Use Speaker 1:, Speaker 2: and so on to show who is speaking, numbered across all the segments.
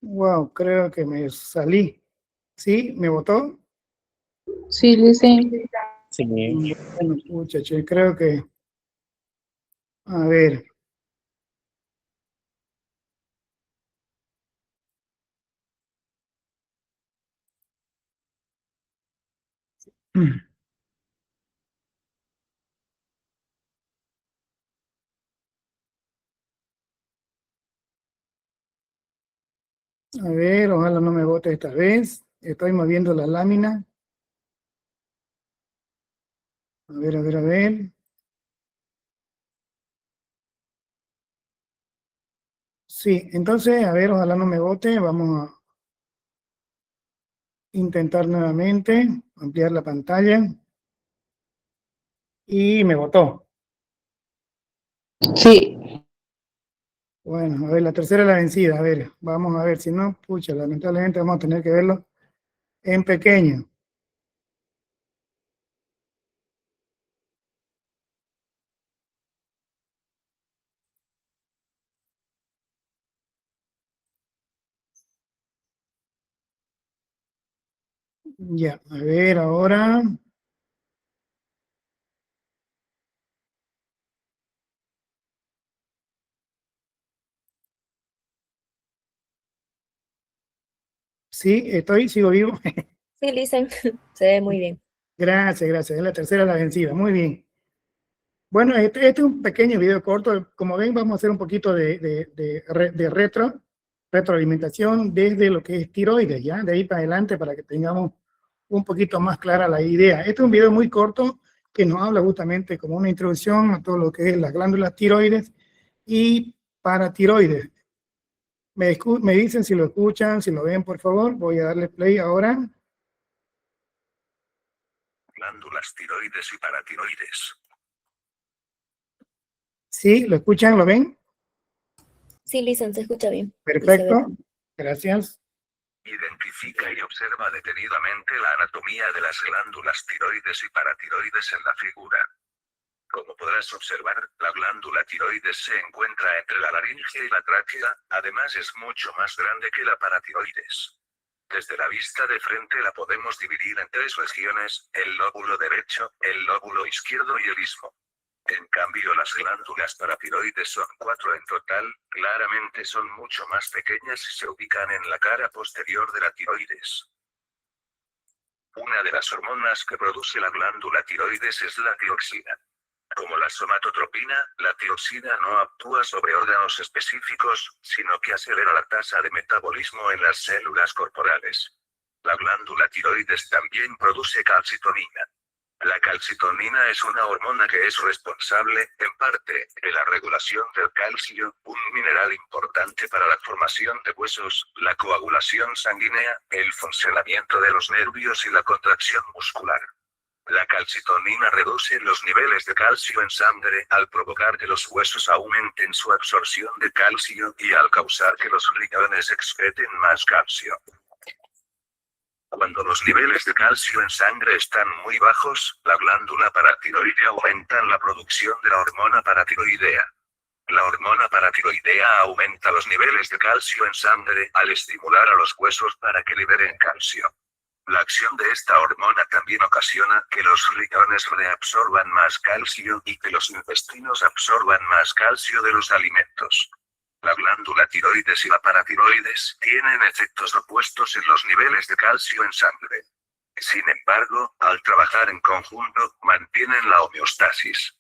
Speaker 1: Wow, creo que me salí. ¿Sí? ¿Me votó?
Speaker 2: Sí, listen.
Speaker 3: Sí.
Speaker 1: Bueno, muchachos, creo que... A ver. A ver, ojalá no me vote esta vez. Estoy moviendo la lámina. A ver, a ver, a ver. Sí, entonces, a ver, ojalá no me vote. Vamos a intentar nuevamente ampliar la pantalla. Y me votó.
Speaker 2: Sí.
Speaker 1: Bueno, a ver, la tercera es la vencida. A ver, vamos a ver. Si no, pucha, lamentablemente vamos a tener que verlo en pequeño. Ya, a ver, ahora... Sí, sigo vivo.
Speaker 4: Sí, listen, se ve muy bien.
Speaker 1: Gracias, gracias. Es la tercera la vencida. Muy bien. Bueno, este es un pequeño video corto. Como ven, vamos a hacer un poquito de retroalimentación desde lo que es tiroides, ¿ya? De ahí para adelante para que tengamos un poquito más clara la idea. Este es un video muy corto que nos habla justamente como una introducción a todo lo que es las glándulas tiroides y paratiroides. Me dicen si lo escuchan, si lo ven, por favor. Voy a darle play ahora.
Speaker 5: Glándulas tiroides y paratiroides.
Speaker 1: ¿Sí? ¿Lo escuchan? ¿Lo ven?
Speaker 4: Sí, listen, se escucha bien.
Speaker 1: Perfecto. Gracias.
Speaker 5: Identifica y observa detenidamente la anatomía de las glándulas tiroides y paratiroides en la figura. Como podrás observar, la glándula tiroides se encuentra entre la laringe y la tráquea, además es mucho más grande que la paratiroides. Desde la vista de frente la podemos dividir en tres regiones, el lóbulo derecho, el lóbulo izquierdo y el istmo. En cambio las glándulas paratiroides son 4 en total, claramente son mucho más pequeñas y se ubican en la cara posterior de la tiroides. Una de las hormonas que produce la glándula tiroides es la tiroxina. Como la somatotropina, la tiroxina no actúa sobre órganos específicos, sino que acelera la tasa de metabolismo en las células corporales. La glándula tiroides también produce calcitonina. La calcitonina es una hormona que es responsable, en parte, de la regulación del calcio, un mineral importante para la formación de huesos, la coagulación sanguínea, el funcionamiento de los nervios y la contracción muscular. La calcitonina reduce los niveles de calcio en sangre al provocar que los huesos aumenten su absorción de calcio y al causar que los riñones excreten más calcio. Cuando los niveles de calcio en sangre están muy bajos, la glándula paratiroidea aumenta la producción de la hormona paratiroidea. La hormona paratiroidea aumenta los niveles de calcio en sangre al estimular a los huesos para que liberen calcio. La acción de esta hormona también ocasiona que los riñones reabsorban más calcio y que los intestinos absorban más calcio de los alimentos. La glándula tiroides y la paratiroides tienen efectos opuestos en los niveles de calcio en sangre. Sin embargo, al trabajar en conjunto, mantienen la homeostasis.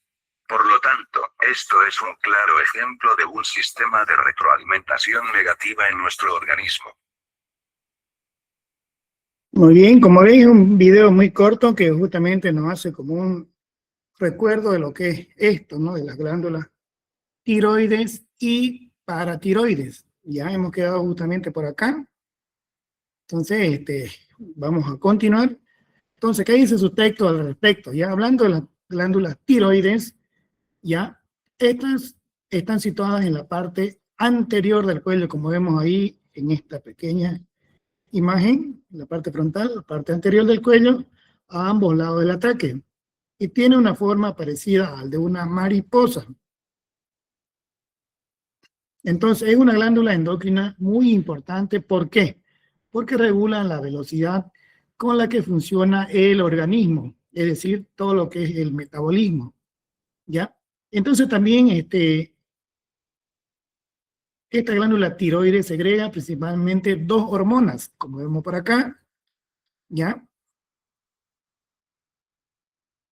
Speaker 5: Por lo tanto, esto es un claro ejemplo de un sistema de retroalimentación negativa en nuestro organismo.
Speaker 1: Muy bien, como veis, un video muy corto que justamente nos hace como un recuerdo de lo que es esto, ¿no? De las glándulas tiroides y paratiroides. Ya hemos quedado justamente por acá. Entonces, vamos a continuar. Entonces, ¿qué dice su texto al respecto? Ya hablando de las glándulas tiroides, ya, estas están situadas en la parte anterior del cuello, como vemos ahí en esta pequeña imagen, la parte frontal, la parte anterior del cuello, a ambos lados del ataque. Y tiene una forma parecida al de una mariposa. Entonces, es una glándula endocrina muy importante. ¿Por qué? Porque regula la velocidad con la que funciona el organismo, es decir, todo lo que es el metabolismo, ¿ya? Entonces, también esta glándula tiroides segrega principalmente dos hormonas, como vemos por acá, ¿ya?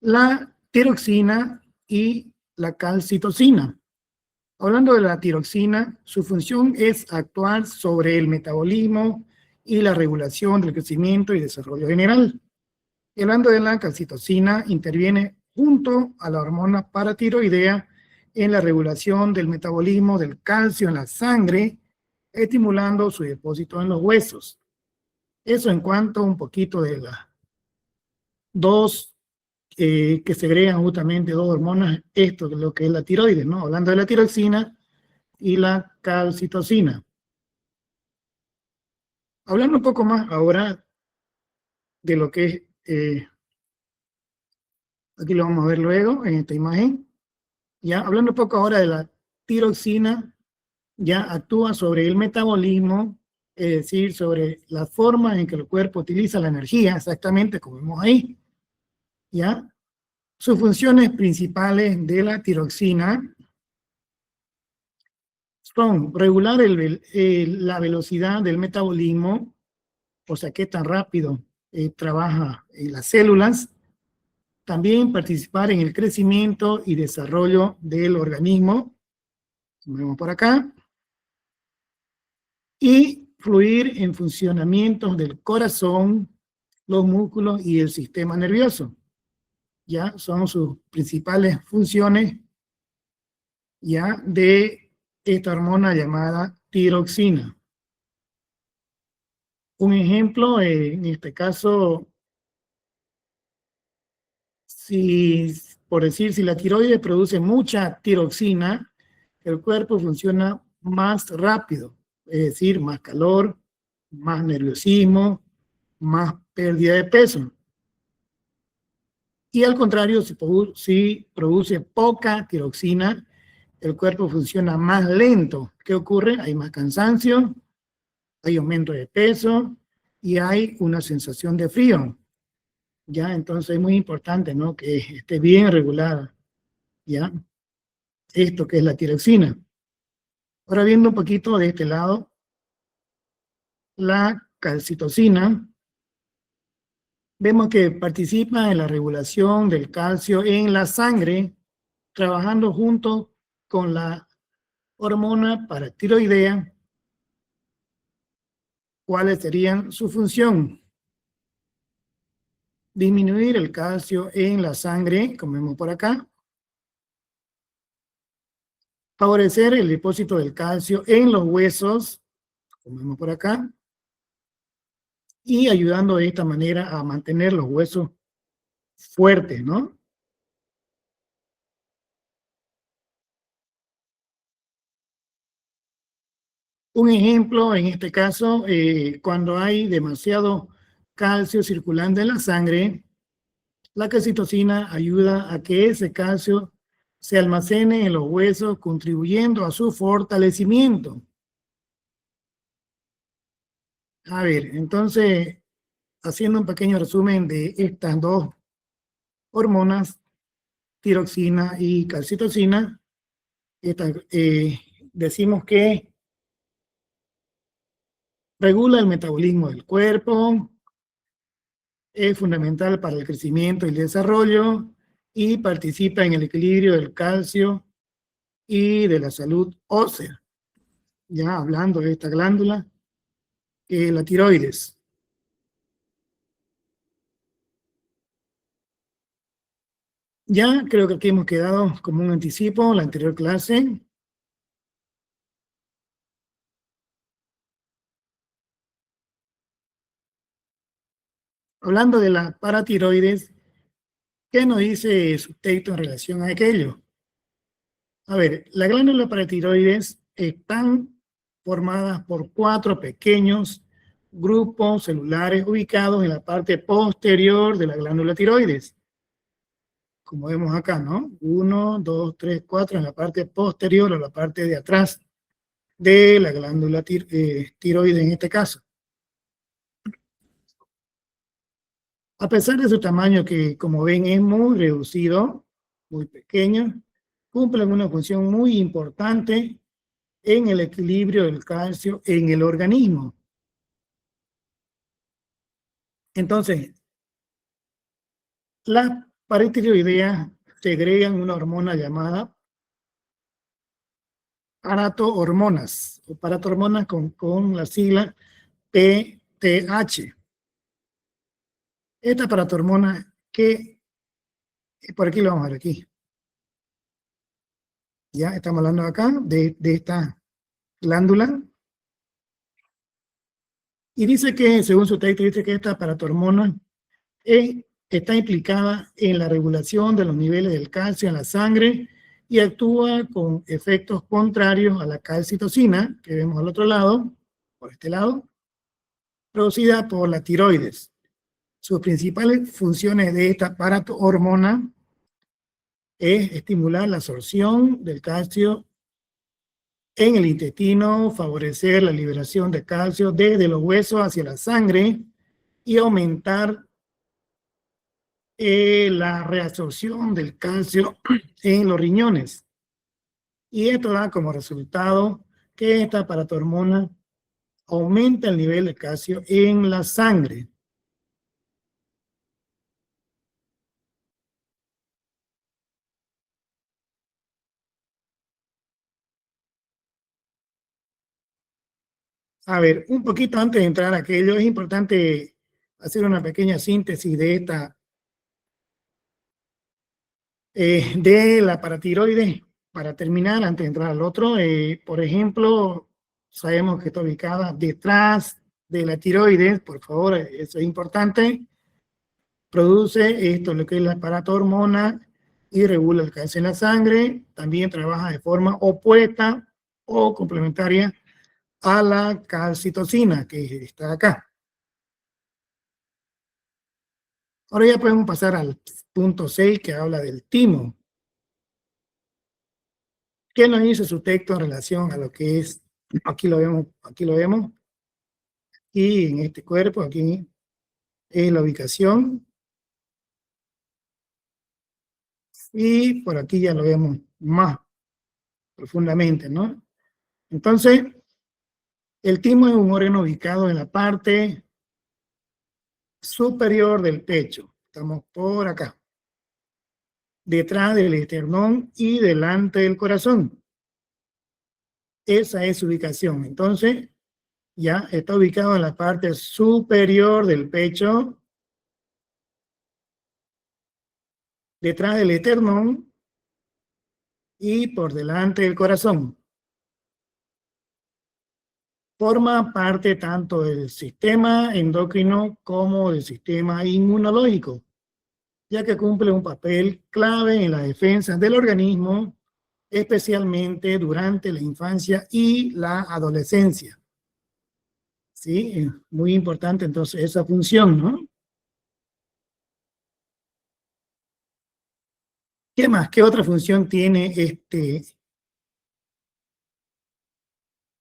Speaker 1: La tiroxina y la calcitocina. Hablando de la tiroxina, su función es actuar sobre el metabolismo y la regulación del crecimiento y desarrollo general. Y hablando de la calcitocina, interviene junto a la hormona paratiroidea en la regulación del metabolismo del calcio en la sangre, estimulando su depósito en los huesos. Eso en cuanto un poquito de las dos que segregan justamente dos hormonas, esto es lo que es la tiroides, ¿no? Hablando de la tiroxina y la calcitocina. Hablando un poco más ahora de lo que es, aquí lo vamos a ver luego en esta imagen, ya hablando un poco ahora de la tiroxina, ya actúa sobre el metabolismo, es decir, sobre la forma en que el cuerpo utiliza la energía, exactamente como vemos ahí, ya. Sus funciones principales de la tiroxina son regular la velocidad del metabolismo, o sea, qué tan rápido trabaja las células, también participar en el crecimiento y desarrollo del organismo, como vemos por acá, y fluir en funcionamientos del corazón, los músculos y el sistema nervioso. Ya son sus principales funciones ya de esta hormona llamada tiroxina. Un ejemplo, en este caso, por decir, si la tiroides produce mucha tiroxina, el cuerpo funciona más rápido, es decir, más calor, más nerviosismo, más pérdida de peso. Y al contrario, si produce poca tiroxina, el cuerpo funciona más lento. ¿Qué ocurre? Hay más cansancio, hay aumento de peso y hay una sensación de frío. ¿Ya? Entonces es muy importante, ¿no?, que esté bien regulada, ¿ya?, esto que es la tiroxina. Ahora viendo un poquito de este lado, la calcitocina, vemos que participa en la regulación del calcio en la sangre, trabajando junto con la hormona paratiroidea. ¿Cuáles serían su función? Disminuir el calcio en la sangre, como vemos por acá. Favorecer el depósito del calcio en los huesos, como vemos por acá. Y ayudando de esta manera a mantener los huesos fuertes, ¿no? Un ejemplo, en este caso, cuando hay demasiado calcio circulando en la sangre, la calcitocina ayuda a que ese calcio se almacene en los huesos, contribuyendo a su fortalecimiento. A ver, entonces, haciendo un pequeño resumen de estas dos hormonas, tiroxina y calcitocina, decimos que regula el metabolismo del cuerpo, es fundamental para el crecimiento y el desarrollo, y participa en el equilibrio del calcio y de la salud ósea. Ya hablando de esta glándula, la tiroides. Ya creo que aquí hemos quedado como un anticipo en la anterior clase. Hablando de la paratiroides, ¿qué nos dice su texto en relación a aquello? A ver, la glándula paratiroides están formadas por 4 pequeños grupos celulares ubicados en la parte posterior de la glándula tiroides. Como vemos acá, ¿no? 1, 2, 3, 4 en la parte posterior o la parte de atrás de la glándula tiroides en este caso. A pesar de su tamaño que, como ven, es muy reducido, muy pequeño, cumplen una función muy importante en el equilibrio del calcio en el organismo. Entonces, las paratiroideas segregan una hormona llamada paratohormonas, o paratohormonas con la sigla PTH. Esta paratohormona que, por aquí lo vamos a ver aquí. Ya estamos hablando acá de esta glándula. Y dice que, según su texto, dice que esta paratohormona está implicada en la regulación de los niveles del calcio en la sangre y actúa con efectos contrarios a la calcitocina, que vemos al otro lado, por este lado, producida por la tiroides. Sus principales funciones de esta paratohormona es estimular la absorción del calcio en el intestino, favorecer la liberación de calcio desde los huesos hacia la sangre y aumentar la reabsorción del calcio en los riñones. Y esto da como resultado que esta paratohormona aumenta el nivel de calcio en la sangre. A ver, un poquito antes de entrar a aquello, es importante hacer una pequeña síntesis de esta, de la paratiroides, para terminar, antes de entrar al otro. Por ejemplo, sabemos que está ubicada detrás de la tiroides, por favor, eso es importante. Produce esto, lo que es la paratohormona, y regula el calcio en la sangre. También trabaja de forma opuesta o complementaria a la calcitocina, que está acá. Ahora ya podemos pasar al punto 6, que habla del timo. ¿Qué nos dice su texto en relación a lo que es? Aquí lo vemos, y en este cuerpo, aquí es la ubicación, y por aquí ya lo vemos más profundamente, ¿no? Entonces, el timo es un órgano ubicado en la parte superior del pecho. Estamos por acá, detrás del esternón y delante del corazón. Esa es su ubicación. Entonces, ya está ubicado en la parte superior del pecho, detrás del esternón y por delante del corazón. Forma parte tanto del sistema endocrino como del sistema inmunológico, ya que cumple un papel clave en la defensa del organismo, especialmente durante la infancia y la adolescencia. Sí, es muy importante entonces esa función, ¿no? ¿Qué más? ¿Qué otra función tiene este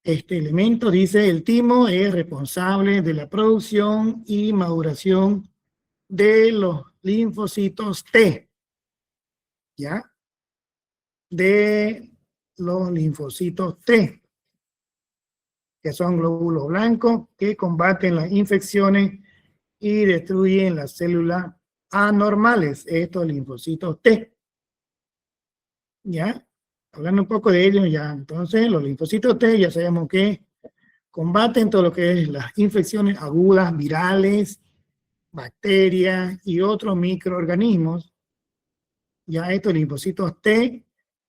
Speaker 1: elemento? Dice, el timo es responsable de la producción y maduración de los linfocitos T, ¿ya? De los linfocitos T, que son glóbulos blancos que combaten las infecciones y destruyen las células anormales, estos linfocitos T, ¿ya? Hablando un poco de ellos ya, entonces los linfocitos T ya sabemos que combaten todo lo que es las infecciones agudas, virales, bacterias y otros microorganismos. Ya estos linfocitos T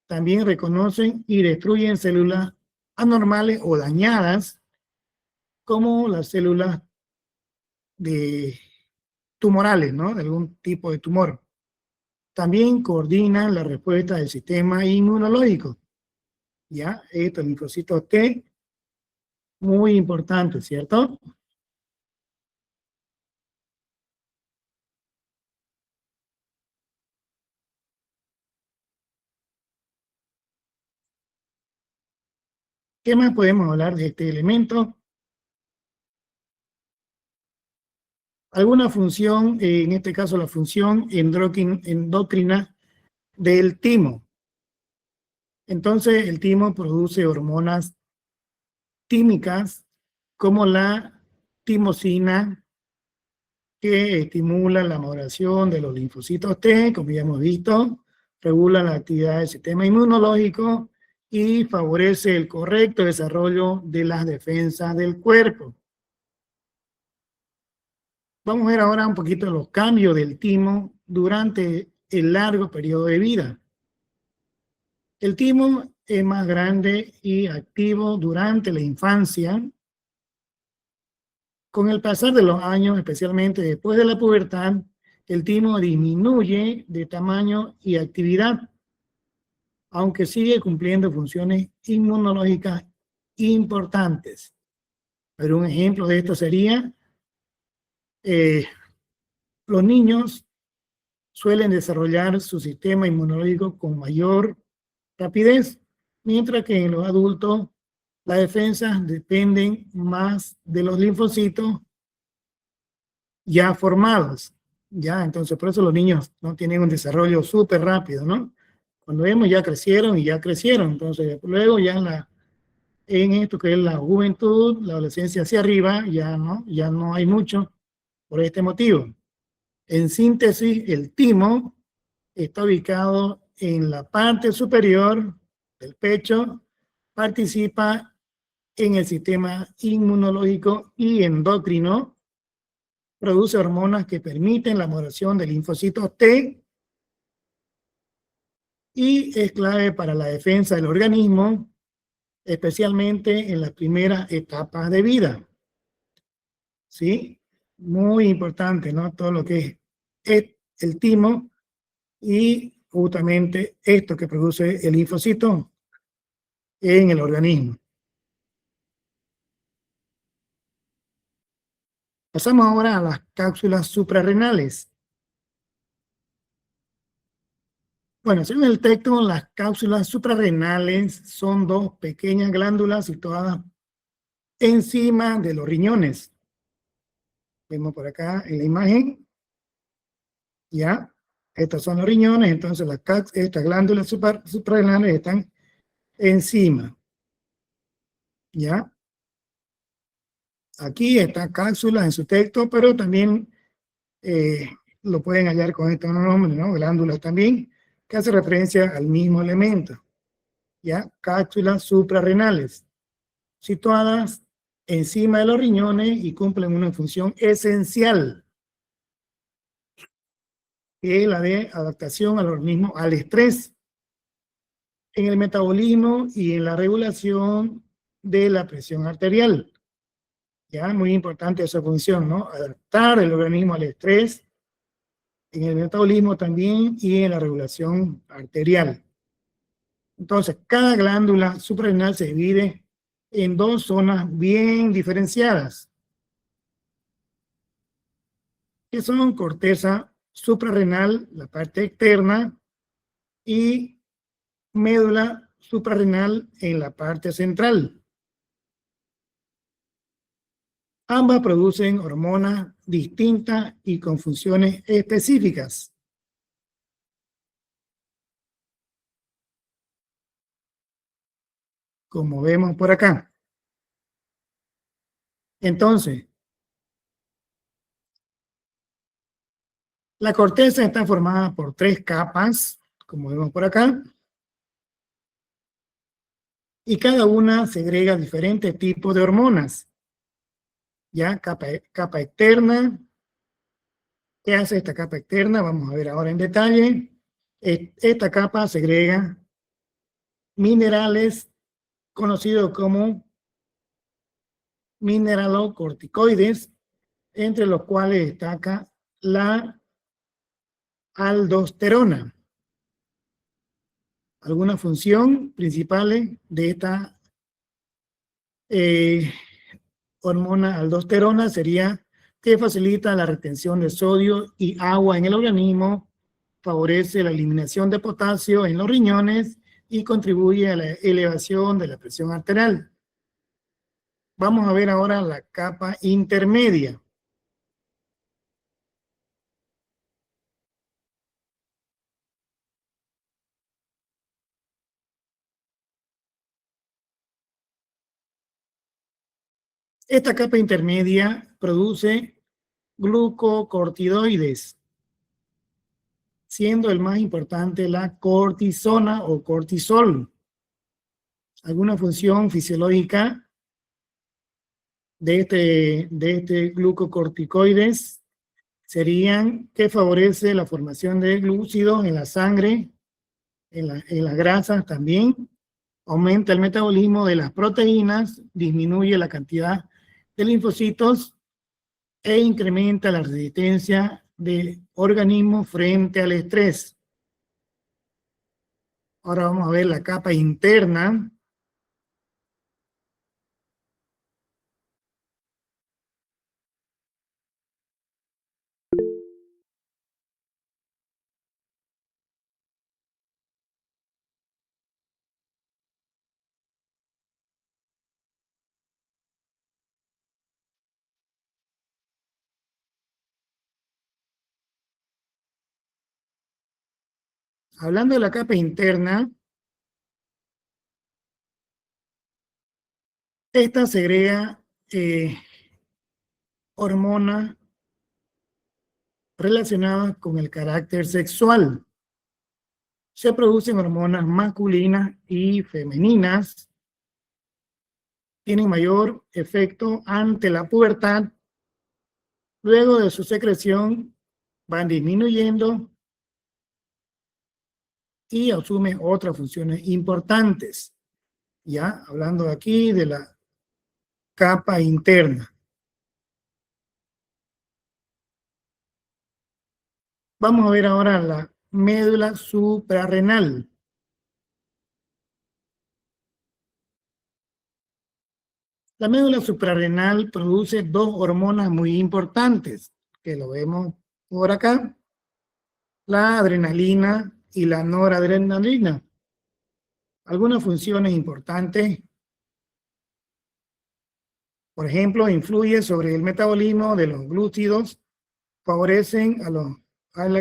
Speaker 1: también reconocen y destruyen células anormales o dañadas, como las células de tumorales, ¿no? De algún tipo de tumor. También coordinan la respuesta del sistema inmunológico. Ya, estos linfocitos T, muy importantes, ¿cierto? ¿Qué más podemos hablar de este elemento? Alguna función, en este caso la función endocrina del timo. Entonces, el timo produce hormonas tímicas como la timosina, que estimula la maduración de los linfocitos T, como ya hemos visto, regula la actividad del sistema inmunológico y favorece el correcto desarrollo de las defensas del cuerpo. Vamos a ver ahora un poquito los cambios del timo durante el largo periodo de vida. El timo es más grande y activo durante la infancia. Con el pasar de los años, especialmente después de la pubertad, el timo disminuye de tamaño y actividad, aunque sigue cumpliendo funciones inmunológicas importantes. Pero un ejemplo de esto sería, los niños suelen desarrollar su sistema inmunológico con mayor rapidez, mientras que en los adultos las defensas dependen más de los linfocitos ya formados. Ya, entonces por eso los niños no tienen un desarrollo súper rápido, ¿no? Cuando vemos ya crecieron y ya crecieron, entonces luego ya en esto que es la juventud, la adolescencia hacia arriba, ya no hay mucho por este motivo. En síntesis, el timo está ubicado en la parte superior del pecho, participa en el sistema inmunológico y endocrino, produce hormonas que permiten la maduración de linfocitos T y es clave para la defensa del organismo, especialmente en las primeras etapas de vida. ¿Sí? Muy importante, ¿no? Todo lo que es el timo y justamente esto que produce el linfocito en el organismo. Pasamos ahora a las cápsulas suprarrenales. Bueno, según el texto, las cápsulas suprarrenales son dos pequeñas glándulas situadas encima de los riñones. Vemos por acá en la imagen. Ya, estos son los riñones, entonces estas glándulas suprarrenales están encima. ¿Ya? Aquí está cápsulas en su texto, pero también lo pueden hallar con este nombre, ¿no? Glándulas también, que hace referencia al mismo elemento. ¿Ya? Cápsulas suprarrenales, situadas encima de los riñones y cumplen una función esencial, que es la de adaptación al organismo al estrés, en el metabolismo y en la regulación de la presión arterial. Ya, muy importante esa función, ¿no? Adaptar el organismo al estrés, en el metabolismo también y en la regulación arterial. Entonces, cada glándula suprarrenal se divide en dos zonas bien diferenciadas, que son corteza suprarrenal, la parte externa, y médula suprarrenal en la parte central. Ambas producen hormonas distintas y con funciones específicas. Como vemos por acá. Entonces, la corteza está formada por 3 capas, como vemos por acá, y cada una segrega diferentes tipos de hormonas. Ya, capa externa. ¿Qué hace esta capa externa? Vamos a ver ahora en detalle. Esta capa segrega minerales conocidos como mineralocorticoides, entre los cuales destaca la aldosterona. Algunas funciones principales de esta hormona aldosterona sería que facilita la retención de sodio y agua en el organismo, favorece la eliminación de potasio en los riñones y contribuye a la elevación de la presión arterial. Vamos a ver ahora la capa intermedia. Esta capa intermedia produce glucocorticoides, siendo el más importante la cortisona o cortisol. Alguna función fisiológica de este glucocorticoides serían que favorece la formación de glúcidos en la sangre, en las grasas también, aumenta el metabolismo de las proteínas, disminuye la cantidad de linfocitos e incrementa la resistencia del organismo frente al estrés. Ahora vamos a ver la capa interna. Hablando de la capa interna, esta segrega hormonas relacionadas con el carácter sexual. Se producen hormonas masculinas y femeninas. Tienen mayor efecto ante la pubertad. Luego de su secreción van disminuyendo y asumen otras funciones importantes. Ya hablando aquí de la capa interna. Vamos a ver ahora la médula suprarrenal. La médula suprarrenal produce dos hormonas muy importantes, que lo vemos por acá, la adrenalina y la noradrenalina. Algunas funciones importantes, por ejemplo, influye sobre el metabolismo de los glúcidos, favorecen a la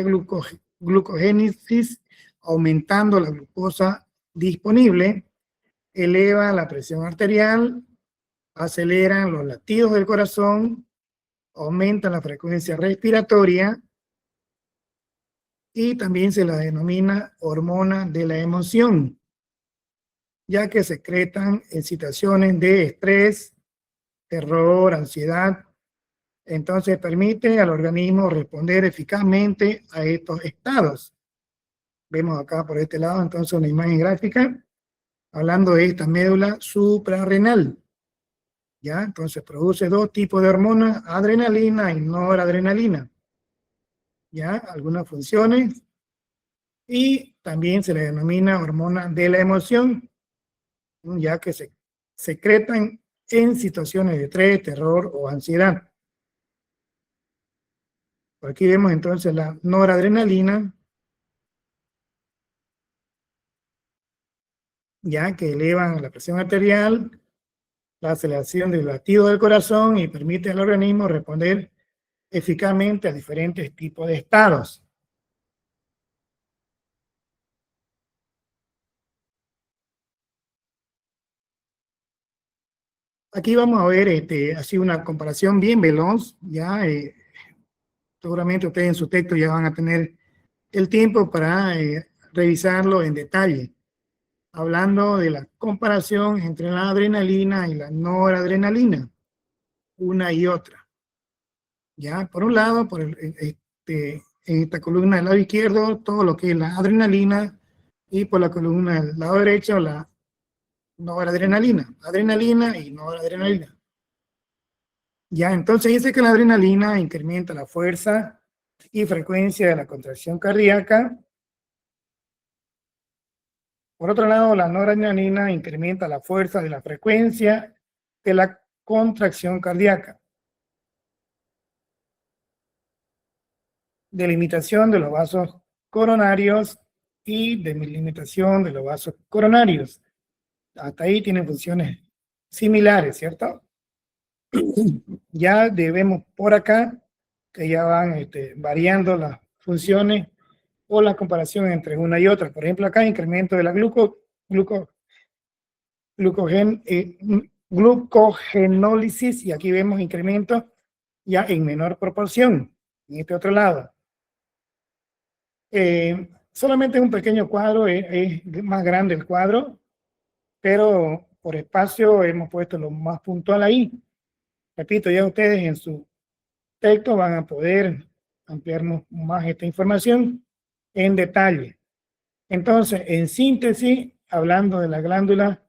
Speaker 1: glucogénesis, aumentando la glucosa disponible, eleva la presión arterial, aceleran los latidos del corazón, aumentan la frecuencia respiratoria y también se la denomina hormona de la emoción, ya que secretan en situaciones de estrés, terror, ansiedad. Entonces permite al organismo responder eficazmente a estos estados. Vemos acá por este lado entonces una imagen gráfica hablando de esta médula suprarrenal. ¿Ya? Entonces produce dos tipos de hormonas, adrenalina y noradrenalina. ¿Ya? Algunas funciones. Y también se le denomina hormona de la emoción, ya que se secretan en situaciones de estrés, terror o ansiedad. Por aquí vemos entonces la noradrenalina, ya que elevan la presión arterial, la aceleración del latido del corazón y permite al organismo responder eficazmente a diferentes tipos de estados. Aquí vamos a ver así una comparación bien veloz, ya seguramente ustedes en su texto ya van a tener el tiempo para revisarlo en detalle, hablando de la comparación entre la adrenalina y la noradrenalina, una y otra. Ya, por un lado, en esta columna del lado izquierdo, todo lo que es la adrenalina, y por la columna del lado derecho, la noradrenalina, adrenalina y noradrenalina. Ya, entonces dice que la adrenalina incrementa la fuerza y frecuencia de la contracción cardíaca. Por otro lado, la noradrenalina incrementa la fuerza de la frecuencia de la contracción cardíaca. Delimitación de los vasos coronarios y delimitación de los vasos coronarios. Hasta ahí tienen funciones similares, ¿cierto? Ya debemos por acá, que ya van variando las funciones o la comparación entre una y otra. Por ejemplo, acá incremento de la glucogenólisis, y aquí vemos incremento ya en menor proporción. En este otro lado. Solamente es un pequeño cuadro, es más grande el cuadro, pero por espacio hemos puesto lo más puntual ahí. Repito, ya ustedes en su texto van a poder ampliar más esta información en detalle. Entonces, en síntesis, hablando de la glándula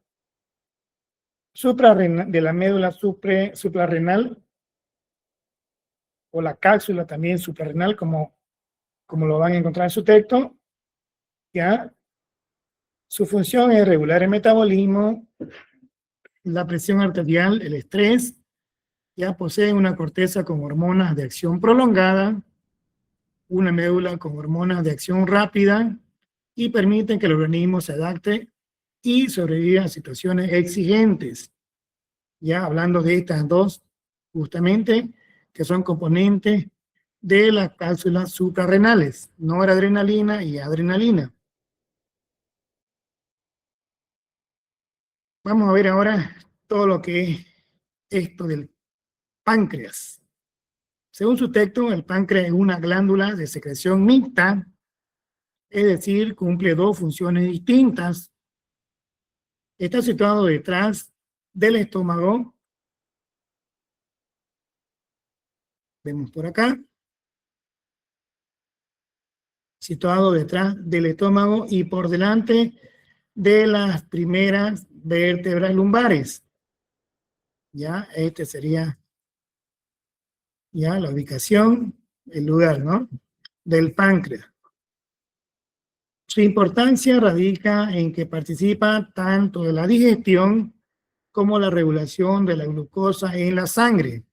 Speaker 1: suprarrenal, de la médula suprarrenal, o la cápsula también suprarrenal, como lo van a encontrar en su texto, ya su función es regular el metabolismo, la presión arterial, el estrés, ya posee una corteza con hormonas de acción prolongada, una médula con hormonas de acción rápida, y permiten que el organismo se adapte y sobreviva a situaciones exigentes. Ya hablando de estas dos, justamente, que son componentes de las cápsulas suprarrenales, noradrenalina y adrenalina. Vamos a ver ahora todo lo que es esto del páncreas. Según su texto, el páncreas es una glándula de secreción mixta, es decir, cumple dos funciones distintas. Está situado detrás del estómago. Vemos por acá. Situado detrás del estómago y por delante de las primeras vértebras lumbares. Ya, este sería ya la ubicación, el lugar, ¿no?, del páncreas. Su importancia radica en que participa tanto de la digestión como la regulación de la glucosa en la sangre.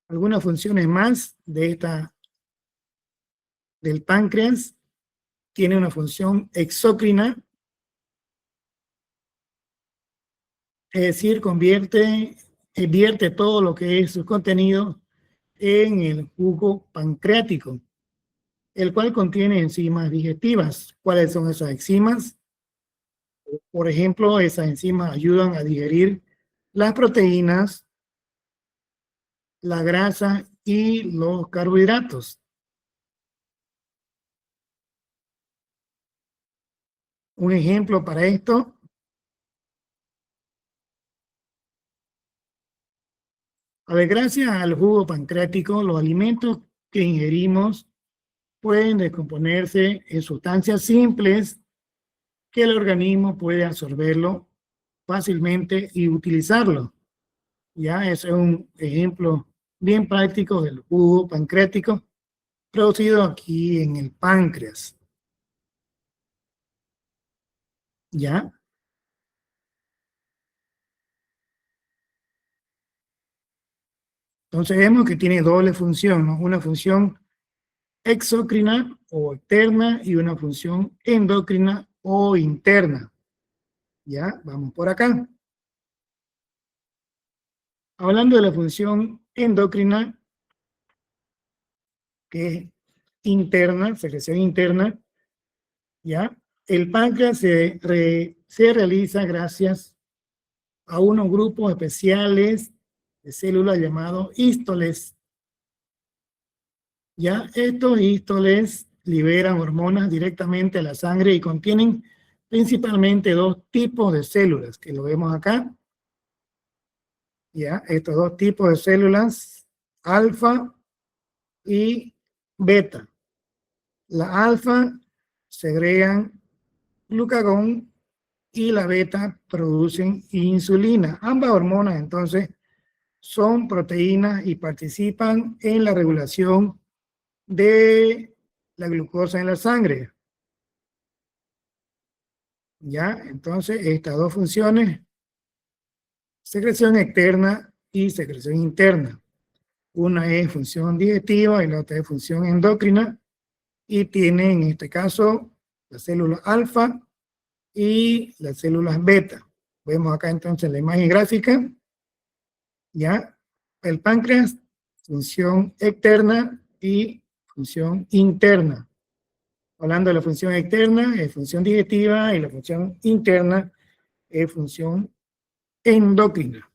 Speaker 1: Algunas funciones más del páncreas: tiene una función exócrina, es decir, vierte todo lo que es su contenido en el jugo pancreático, el cual contiene enzimas digestivas. ¿Cuáles son esas enzimas? Por ejemplo, esas enzimas ayudan a digerir las proteínas, la grasa y los carbohidratos. Un ejemplo para esto: a ver, gracias al jugo pancreático, los alimentos que ingerimos pueden descomponerse en sustancias simples que el organismo puede absorberlo fácilmente y utilizarlo. Ya, ese es un ejemplo bien práctico del jugo pancreático producido aquí en el páncreas. ¿Ya? Entonces vemos que tiene doble función, ¿no? Una función exócrina o externa y una función endocrina o interna. ¿Ya? Vamos por acá. Hablando de la función endocrina, que es interna, secreción interna, ¿ya? El páncreas se realiza gracias a unos grupos especiales de células llamados hístoles. Ya, estos hístoles liberan hormonas directamente a la sangre y contienen principalmente dos tipos de células, que lo vemos acá. Ya, estos dos tipos de células, alfa y beta. La alfa segregan glucagón y la beta producen insulina. Ambas hormonas, entonces, son proteínas y participan en la regulación de la glucosa en la sangre. Ya, entonces, estas dos funciones, secreción externa y secreción interna. Una es función digestiva y la otra es función endocrina. Y tiene en este caso las células alfa y las células beta. Vemos acá entonces la imagen gráfica. Ya, el páncreas, función externa y función interna. Hablando de la función externa, es función digestiva, y la función interna es función endocrina.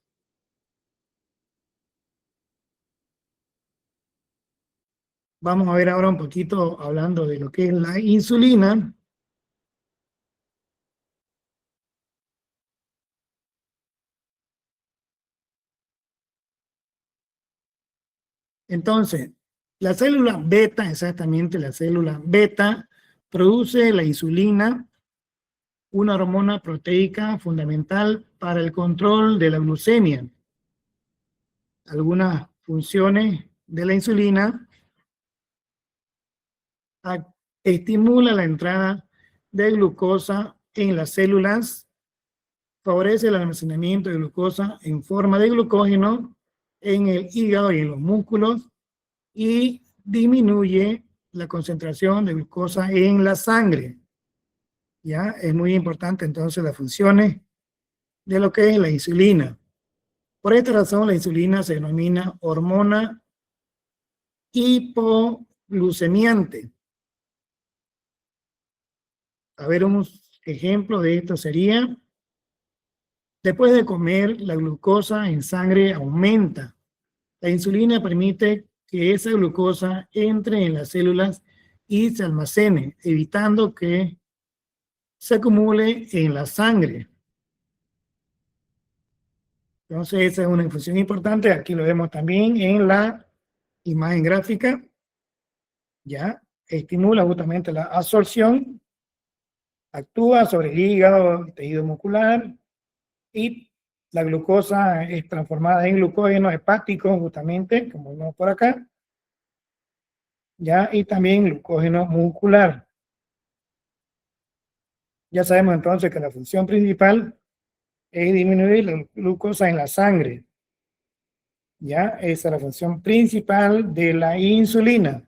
Speaker 1: Vamos a ver ahora un poquito hablando de lo que es la insulina. Entonces, la célula beta, exactamente la célula beta, produce la insulina, una hormona proteica fundamental para el control de la glucemia. Algunas funciones de la insulina: estimula la entrada de glucosa en las células, favorece el almacenamiento de glucosa en forma de glucógeno en el hígado y en los músculos, y disminuye la concentración de glucosa en la sangre. Ya es muy importante entonces las funciones de lo que es la insulina. Por esta razón, la insulina se denomina hormona hipoglucemiante. A ver, un ejemplo de esto sería: después de comer, la glucosa en sangre aumenta. La insulina permite que esa glucosa entre en las células y se almacene, evitando que se acumule en la sangre. Entonces, esa es una función importante. Aquí lo vemos también en la imagen gráfica. Ya, estimula justamente la absorción, actúa sobre el hígado, el tejido muscular, y la glucosa es transformada en glucógeno hepático, justamente, como vemos por acá. Ya, y también glucógeno muscular. Ya sabemos entonces que la función principal es disminuir la glucosa en la sangre. Ya, esa es la función principal de la insulina.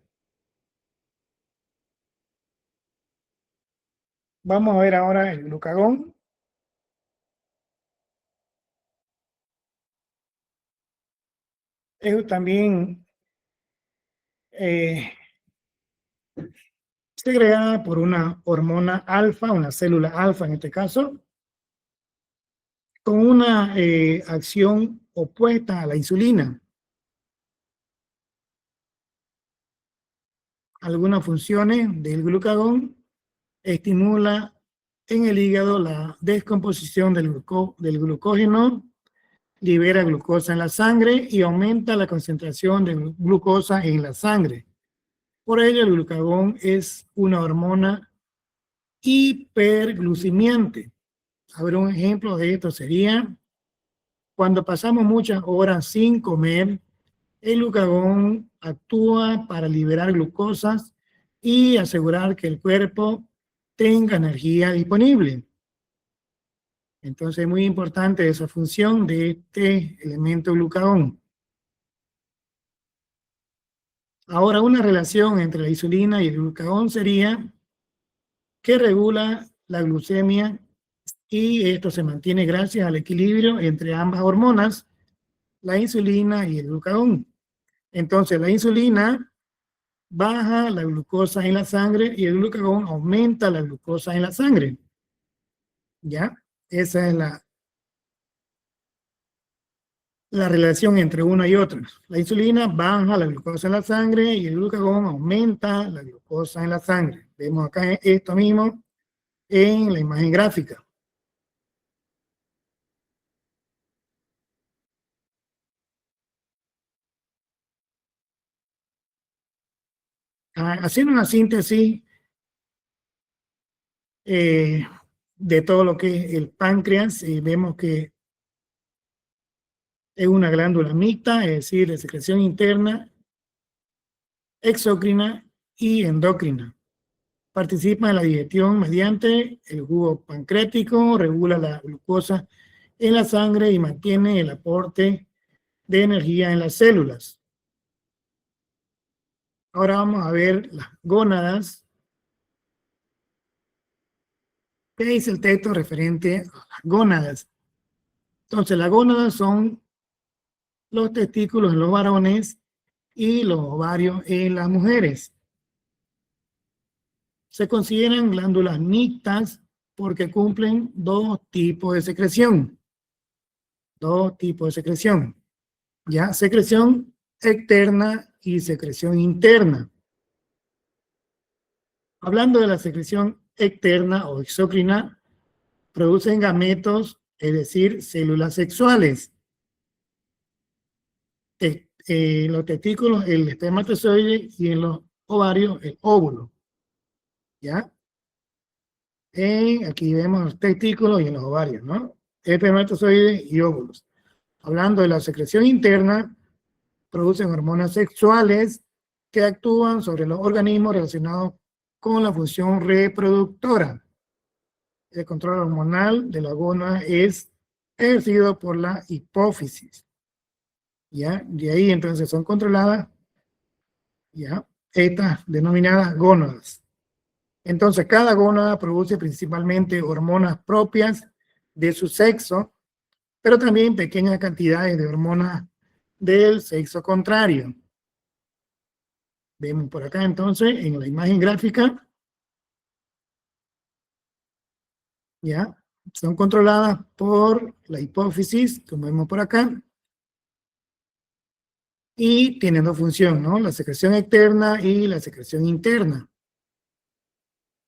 Speaker 1: Vamos a ver ahora el glucagón. Es también segregada por una hormona alfa, una célula alfa en este caso, con una acción opuesta a la insulina. Algunas funciones del glucagón: estimula en el hígado la descomposición del glucógeno, libera glucosa en la sangre y aumenta la concentración de glucosa en la sangre. Por ello, el glucagón es una hormona hiperglucemiante. A ver, un ejemplo de esto sería: cuando pasamos muchas horas sin comer, el glucagón actúa para liberar glucosas y asegurar que el cuerpo tenga energía disponible. Entonces es muy importante esa función de este elemento glucagón. Ahora, una relación entre la insulina y el glucagón sería que regula la glucemia, y esto se mantiene gracias al equilibrio entre ambas hormonas, la insulina y el glucagón. Entonces, la insulina baja la glucosa en la sangre y el glucagón aumenta la glucosa en la sangre. ¿Ya? Esa es la relación entre una y otra. La insulina baja la glucosa en la sangre y el glucagón aumenta la glucosa en la sangre. Vemos acá esto mismo en la imagen gráfica. Haciendo una síntesis de todo lo que es el páncreas, vemos que es una glándula mixta, es decir, de secreción interna, exócrina y endocrina. Participa en la digestión mediante el jugo pancreático, regula la glucosa en la sangre y mantiene el aporte de energía en las células. Ahora vamos a ver las gónadas. ¿Qué dice el texto referente a las gónadas? Entonces, las gónadas son los testículos en los varones y los ovarios en las mujeres. Se consideran glándulas mixtas porque cumplen dos tipos de secreción. Dos tipos de secreción. ¿Ya? Secreción externa y secreción interna. Hablando de la secreción externa o exócrina, producen gametos, es decir, células sexuales. Los testículos, el espermatozoide, y en los ovarios, el óvulo. ¿Ya? Aquí vemos los testículos y en los ovarios, ¿no? Espermatozoide y óvulos. Hablando de la secreción interna, producen hormonas sexuales que actúan sobre los organismos relacionados con la función reproductora. El control hormonal de la gónada es ejercido por la hipófisis. ¿Ya? De ahí entonces son controladas, ¿ya?, estas denominadas gónadas. Entonces cada gónada produce principalmente hormonas propias de su sexo, pero también pequeñas cantidades de hormonas del sexo contrario. Vemos por acá entonces en la imagen gráfica, ¿ya? Son controladas por la hipófisis, como vemos por acá, y tienen dos funciones, ¿no? La secreción externa y la secreción interna.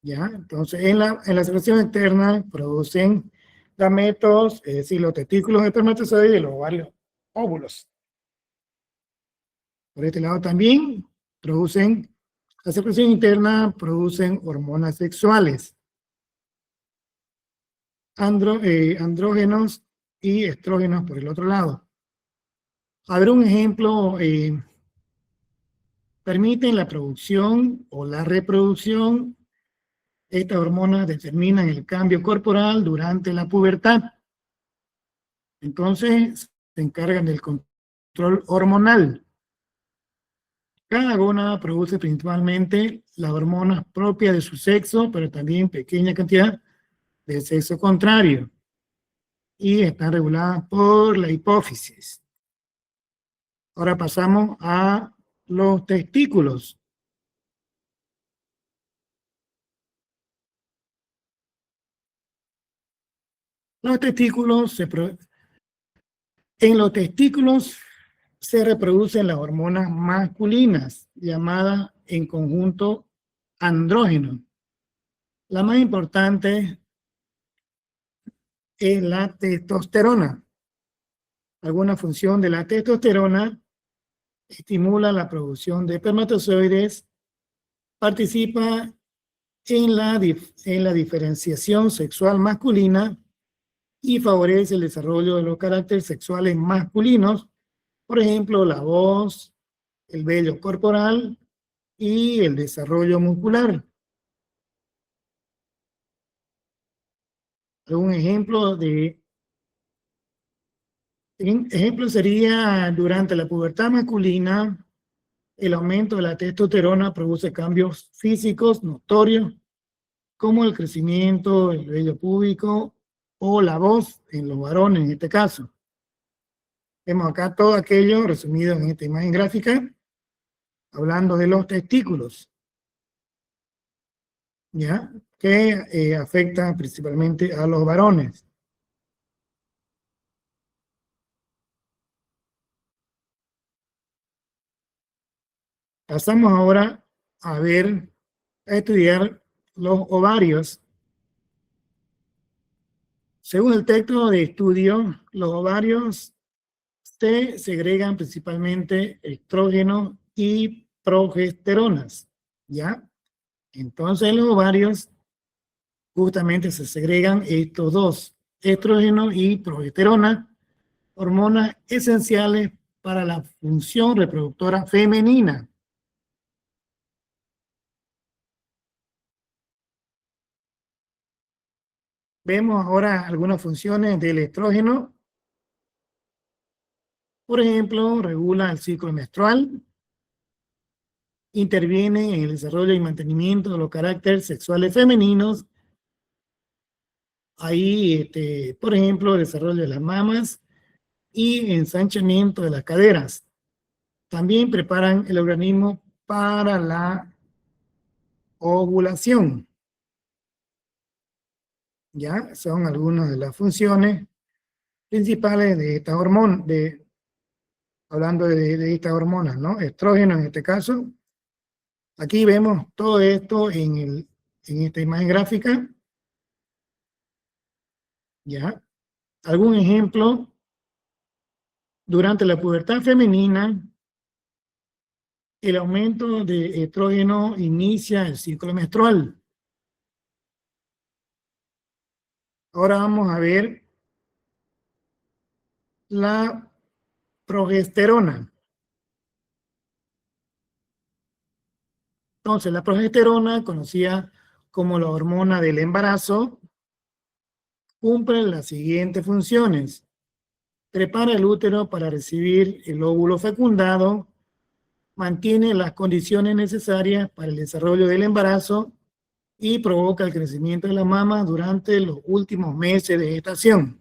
Speaker 1: ¿Ya? Entonces, en la secreción externa producen gametos, es decir, los testículos, espermatozoides y los ovarios, óvulos. Por este lado también producen, la secreción interna producen hormonas sexuales, andrógenos y estrógenos por el otro lado. A ver un ejemplo, permiten la producción o la reproducción. Estas hormonas determinan el cambio corporal durante la pubertad. Entonces, se encargan del control hormonal. Cada gónada produce principalmente las hormonas propias de su sexo, pero también pequeña cantidad del sexo contrario. Y están reguladas por la hipófisis. Ahora pasamos a los testículos. Los testículos en los testículos se reproducen las hormonas masculinas, llamadas en conjunto andrógenos. La más importante es la testosterona. Alguna función de la testosterona estimula la producción de espermatozoides, participa en la diferenciación sexual masculina y favorece el desarrollo de los caracteres sexuales masculinos, por ejemplo, la voz, el vello corporal y el desarrollo muscular. Un ejemplo sería durante la pubertad masculina, el aumento de la testosterona produce cambios físicos notorios, como el crecimiento del vello púbico o la voz en los varones en este caso. Vemos acá todo aquello resumido en esta imagen gráfica, hablando de los testículos, ¿ya?, que afectan principalmente a los varones. Pasamos ahora a estudiar los ovarios. Según el texto de estudio, los ovarios se segregan principalmente estrógenos y progesteronas, ¿ya? Entonces en los ovarios justamente se segregan estos dos, estrógenos y progesterona, hormonas esenciales para la función reproductora femenina. Vemos ahora algunas funciones del estrógeno. Por ejemplo, regula el ciclo menstrual, interviene en el desarrollo y mantenimiento de los caracteres sexuales femeninos. Ahí, por ejemplo, el desarrollo de las mamas y ensanchamiento de las caderas. También preparan el organismo para la ovulación. Ya son algunas de las funciones principales de esta hormona, hablando de estas hormonas, ¿no? Estrógeno en este caso. Aquí vemos todo esto en esta imagen gráfica. ¿Ya? ¿Algún ejemplo? Durante la pubertad femenina, el aumento de estrógeno inicia el ciclo menstrual. Ahora vamos a ver la progesterona. Entonces, la progesterona, conocida como la hormona del embarazo, cumple las siguientes funciones. Prepara el útero para recibir el óvulo fecundado, mantiene las condiciones necesarias para el desarrollo del embarazo y provoca el crecimiento de la mama durante los últimos meses de gestación.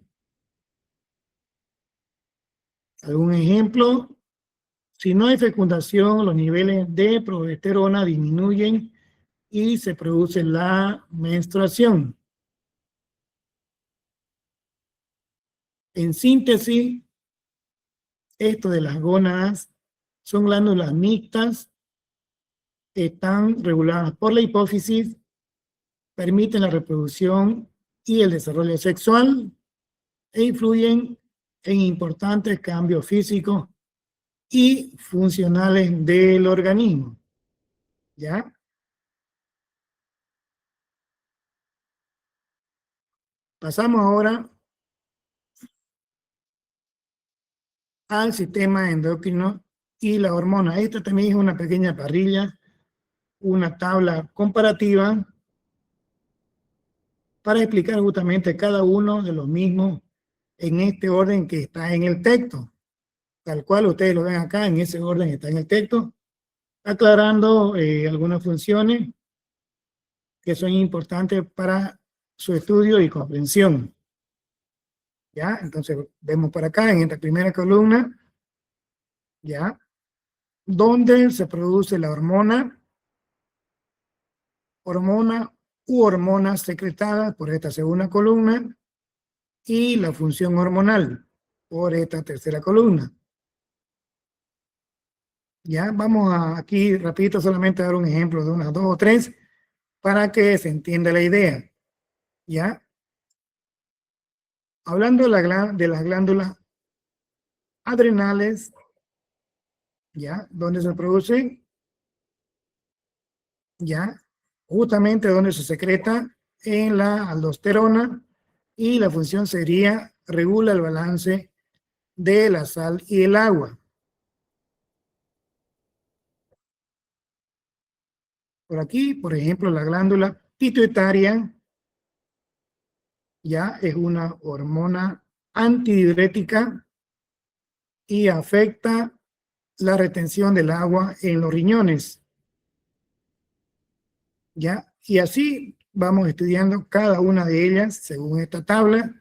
Speaker 1: ¿Algún ejemplo? Si no hay fecundación, los niveles de progesterona disminuyen y se produce la menstruación. En síntesis, esto de las gónadas son glándulas mixtas, están reguladas por la hipófisis, permiten la reproducción y el desarrollo sexual e influyen en importantes cambios físicos y funcionales del organismo. ¿Ya? Pasamos ahora al sistema endocrino y la hormona. Esta también es una pequeña parrilla, una tabla comparativa para explicar justamente cada uno de los mismos en este orden que está en el texto. Tal cual ustedes lo ven acá, en ese orden está en el texto, aclarando algunas funciones que son importantes para su estudio y comprensión. ¿Ya? Entonces vemos por acá en esta primera columna, ¿ya? Donde se produce la hormona u hormonas secretadas por esta segunda columna y la función hormonal por esta tercera columna. Ya, vamos aquí rapidito solamente a dar un ejemplo de unas 2 o 3 para que se entienda la idea. ¿Ya? Hablando de las glándulas adrenales, ¿ya? Donde se producen, ¿ya? Justamente donde se secreta en la aldosterona y la función sería regula el balance de la sal y el agua. Por aquí, por ejemplo, la glándula pituitaria ya es una hormona antidiurética y afecta la retención del agua en los riñones. ¿Ya? Y así vamos estudiando cada una de ellas según esta tabla,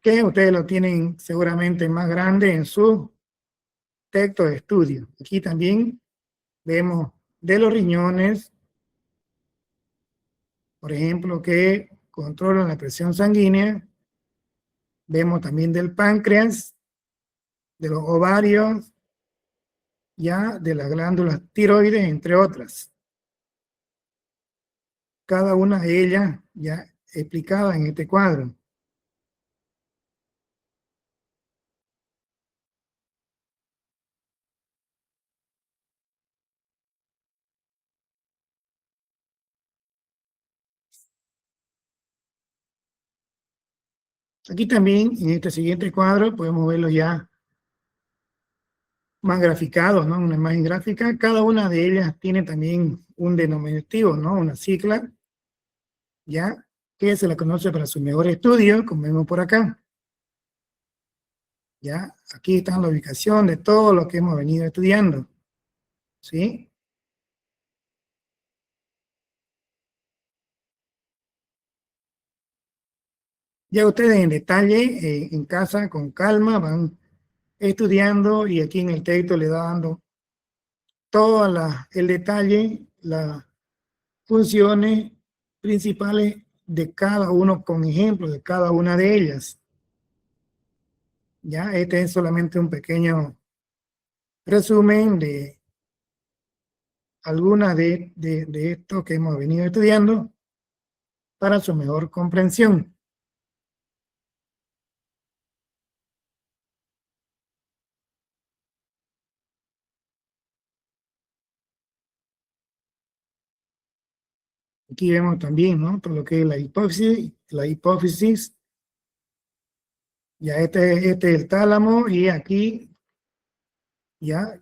Speaker 1: que ustedes lo tienen seguramente más grande en su texto de estudio. Aquí también vemos de los riñones, por ejemplo, que controlan la presión sanguínea. Vemos también del páncreas, de los ovarios, ya de las glándulas tiroides, entre otras. Cada una de ellas ya explicada en este cuadro. Aquí también, en este siguiente cuadro, podemos verlo ya más graficados, ¿no? Una imagen gráfica. Cada una de ellas tiene también un denominativo, ¿no? Una sigla, ¿ya? Que se la conoce para su mejor estudio, como vemos por acá. ¿Ya? Aquí está la ubicación de todo lo que hemos venido estudiando. ¿Sí? Ya ustedes en detalle, en casa, con calma, van estudiando y aquí en el texto le da dando todo el detalle, las funciones principales de cada uno con ejemplos de cada una de ellas. Ya, este es solamente un pequeño resumen de algunas de esto que hemos venido estudiando para su mejor comprensión. Aquí vemos también, ¿no? Todo lo que es la hipófisis. Ya este es el tálamo y aquí ya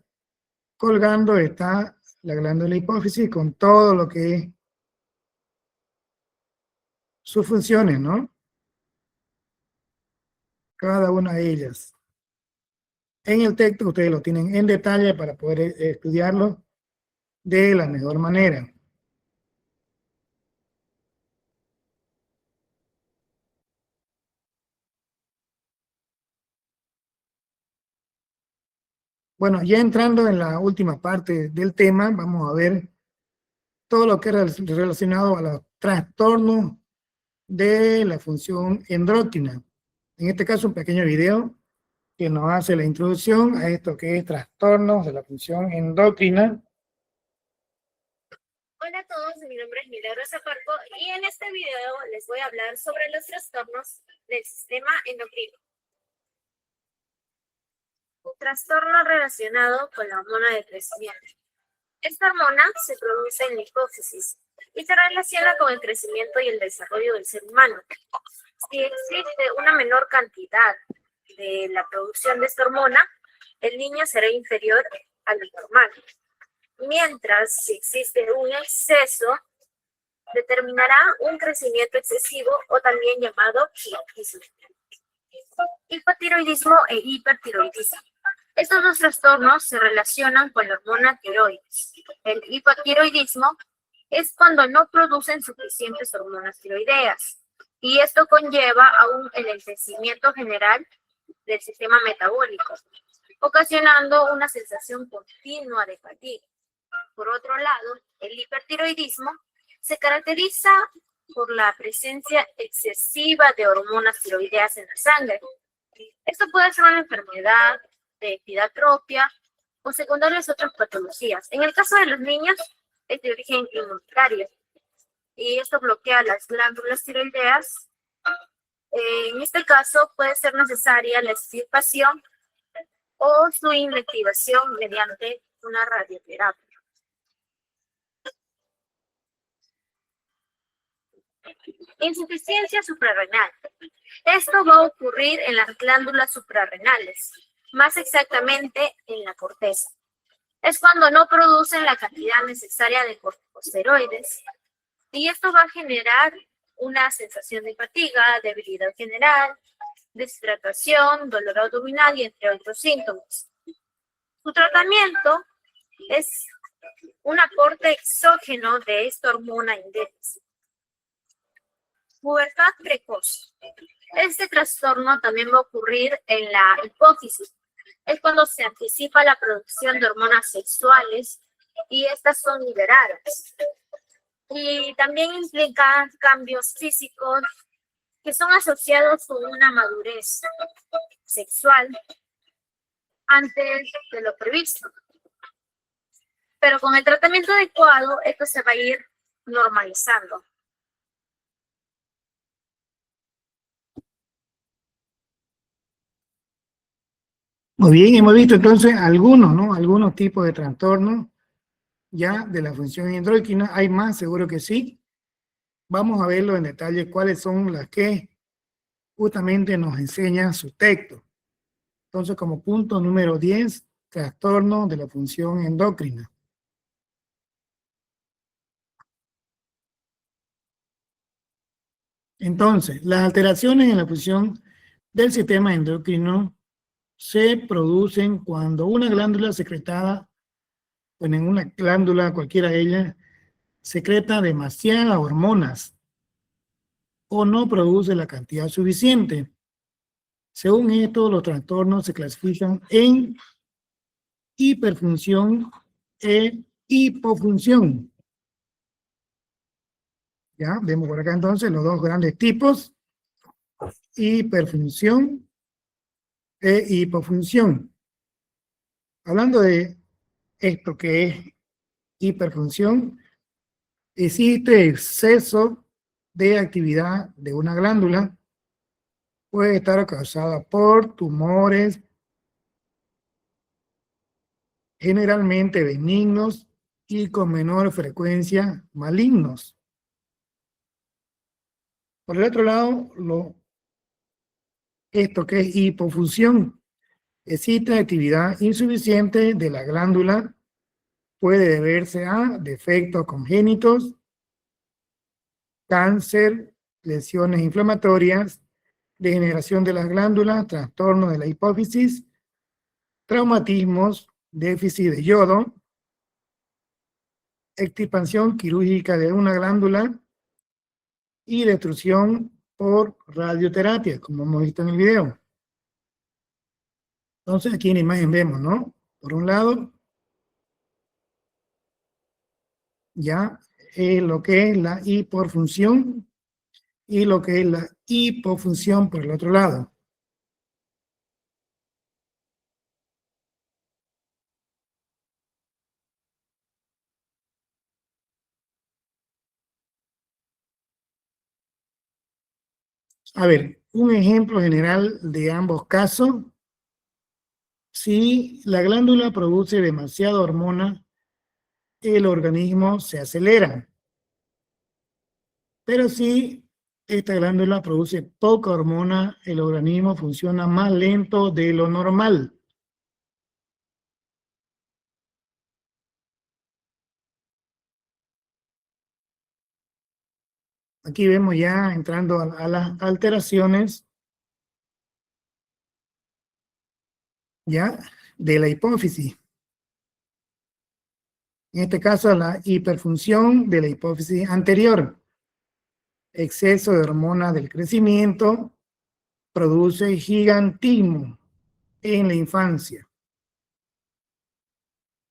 Speaker 1: colgando está la glándula hipófisis con todo lo que es sus funciones, ¿no? Cada una de ellas. En el texto ustedes lo tienen en detalle para poder estudiarlo de la mejor manera. Bueno, ya entrando en la última parte del tema, vamos a ver todo lo que es relacionado a los trastornos de la función endocrina. En este caso, un pequeño video que nos hace la introducción a esto que es trastornos de la función endocrina.
Speaker 3: Hola a todos, mi nombre es Milagros Zaparco y en este video les voy a hablar sobre los trastornos del sistema endocrino. Un trastorno relacionado con la hormona de crecimiento. Esta hormona se produce en la hipófisis y se relaciona con el crecimiento y el desarrollo del ser humano. Si existe una menor cantidad de la producción de esta hormona, el niño será inferior a lo normal. Mientras, si existe un exceso, determinará un crecimiento excesivo o también llamado hipotiroidismo. Hipotiroidismo e hipertiroidismo. Estos dos trastornos se relacionan con la hormona tiroides. El hipotiroidismo es cuando no producen suficientes hormonas tiroideas y esto conlleva a un enlentecimiento general del sistema metabólico, ocasionando una sensación continua de fatiga. Por otro lado, el hipertiroidismo se caracteriza por la presencia excesiva de hormonas tiroideas en la sangre. Esto puede ser una enfermedad de entidad propia o secundarias a otras patologías. En el caso de los niños, es de origen inmunitario y esto bloquea las glándulas tiroideas. En este caso, puede ser necesaria la extirpación o su inactivación mediante una radioterapia. Insuficiencia suprarrenal. Esto va a ocurrir en las glándulas suprarrenales, más exactamente en la corteza. Es cuando no producen la cantidad necesaria de corticosteroides y esto va a generar una sensación de fatiga, debilidad general, deshidratación, dolor abdominal y entre otros síntomas. Su tratamiento es un aporte exógeno de esta hormona en déficit. Pubertad precoz. Este trastorno también va a ocurrir en la hipófisis. Es cuando se anticipa la producción de hormonas sexuales y estas son liberadas. Y también implica cambios físicos que son asociados con una madurez sexual antes de lo previsto. Pero con el tratamiento adecuado, esto se va a ir normalizando.
Speaker 1: Muy bien, hemos visto entonces algunos, ¿no? Algunos tipos de trastornos ya de la función endocrina. Hay más, seguro que sí. Vamos a verlo en detalle cuáles son las que justamente nos enseña su texto. Entonces, como punto número 10, trastorno de la función endocrina. Entonces, las alteraciones en la función del sistema endocrino se producen cuando una glándula secretada, bueno, en una glándula, cualquiera de ellas, secreta demasiadas hormonas. o no produce la cantidad suficiente. Según esto, los trastornos se clasifican en hiperfunción e hipofunción. Ya, vemos por acá entonces los dos grandes tipos, hiperfunción e hipofunción. Hablando de esto que es hiperfunción, existe exceso de actividad de una glándula, puede estar causada por tumores, generalmente benignos y con menor frecuencia malignos. Por el otro lado, esto que es hipofunción, existe actividad insuficiente de la glándula, puede deberse a defectos congénitos, cáncer, lesiones inflamatorias, degeneración de las glándulas, trastorno de la hipófisis, traumatismos, déficit de yodo, extirpación quirúrgica de una glándula y destrucción por radioterapia, como hemos visto en el video. Entonces aquí en la imagen vemos, ¿no? Por un lado, ya lo que es la hiperfunción y lo que es la hipofunción por el otro lado. A ver, un ejemplo general de ambos casos. Si la glándula produce demasiada hormona, el organismo se acelera. Pero si esta glándula produce poca hormona, el organismo funciona más lento de lo normal. Aquí vemos ya entrando a las alteraciones ya de la hipófisis. En este caso, la hiperfunción de la hipófisis anterior. Exceso de hormonas del crecimiento produce gigantismo en la infancia.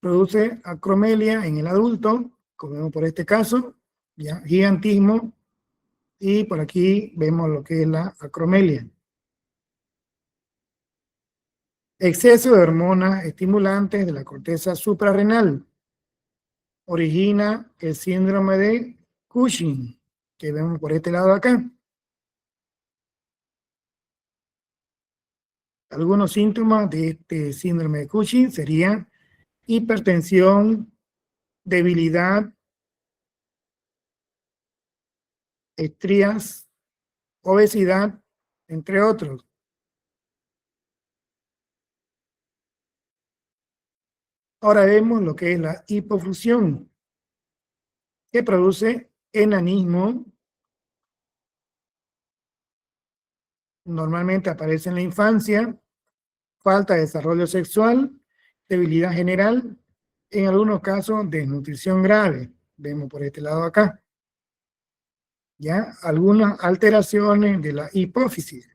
Speaker 1: Produce acromelia en el adulto, como vemos por este caso, ya, gigantismo, y por aquí vemos lo que es la acromelia. Exceso de hormonas estimulantes de la corteza suprarrenal origina el síndrome de Cushing, que vemos por este lado de acá. Algunos síntomas de este síndrome de Cushing serían hipertensión, debilidad, estrías, obesidad, entre otros. Ahora vemos lo que es la hipofunción, que produce enanismo. Normalmente aparece en la infancia, falta de desarrollo sexual, debilidad general, en algunos casos desnutrición grave. Vemos por este lado acá. Ya, algunas alteraciones de la hipófisis.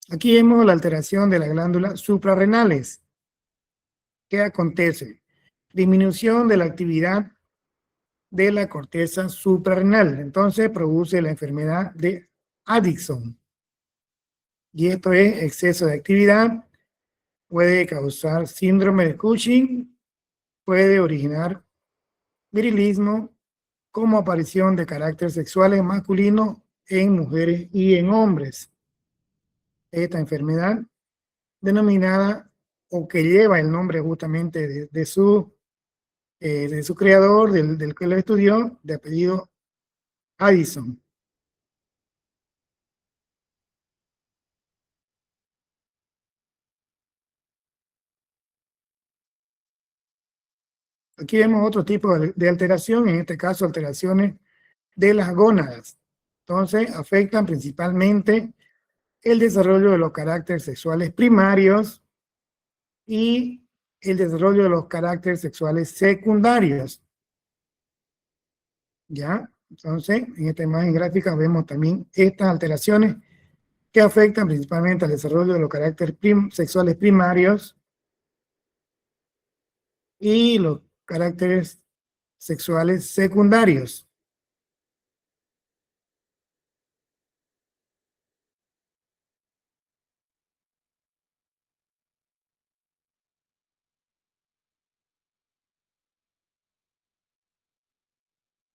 Speaker 1: Aquí vemos la alteración de las glándulas suprarrenales. ¿Qué acontece? Disminución de la actividad de la corteza suprarrenal. Entonces produce la enfermedad de Addison. Y esto es exceso de actividad. Puede causar síndrome de Cushing. Puede originar virilismo como aparición de carácter sexuales masculino en mujeres y en hombres. Esta enfermedad denominada o que lleva el nombre justamente de su creador, del que lo estudió, de apellido Addison. Aquí vemos otro tipo de alteración, en este caso alteraciones de las gónadas. Entonces, afectan principalmente el desarrollo de los caracteres sexuales primarios y el desarrollo de los caracteres sexuales secundarios. ¿Ya? Entonces, en esta imagen gráfica vemos también estas alteraciones que afectan principalmente al desarrollo de los caracteres sexuales primarios y los caracteres sexuales secundarios.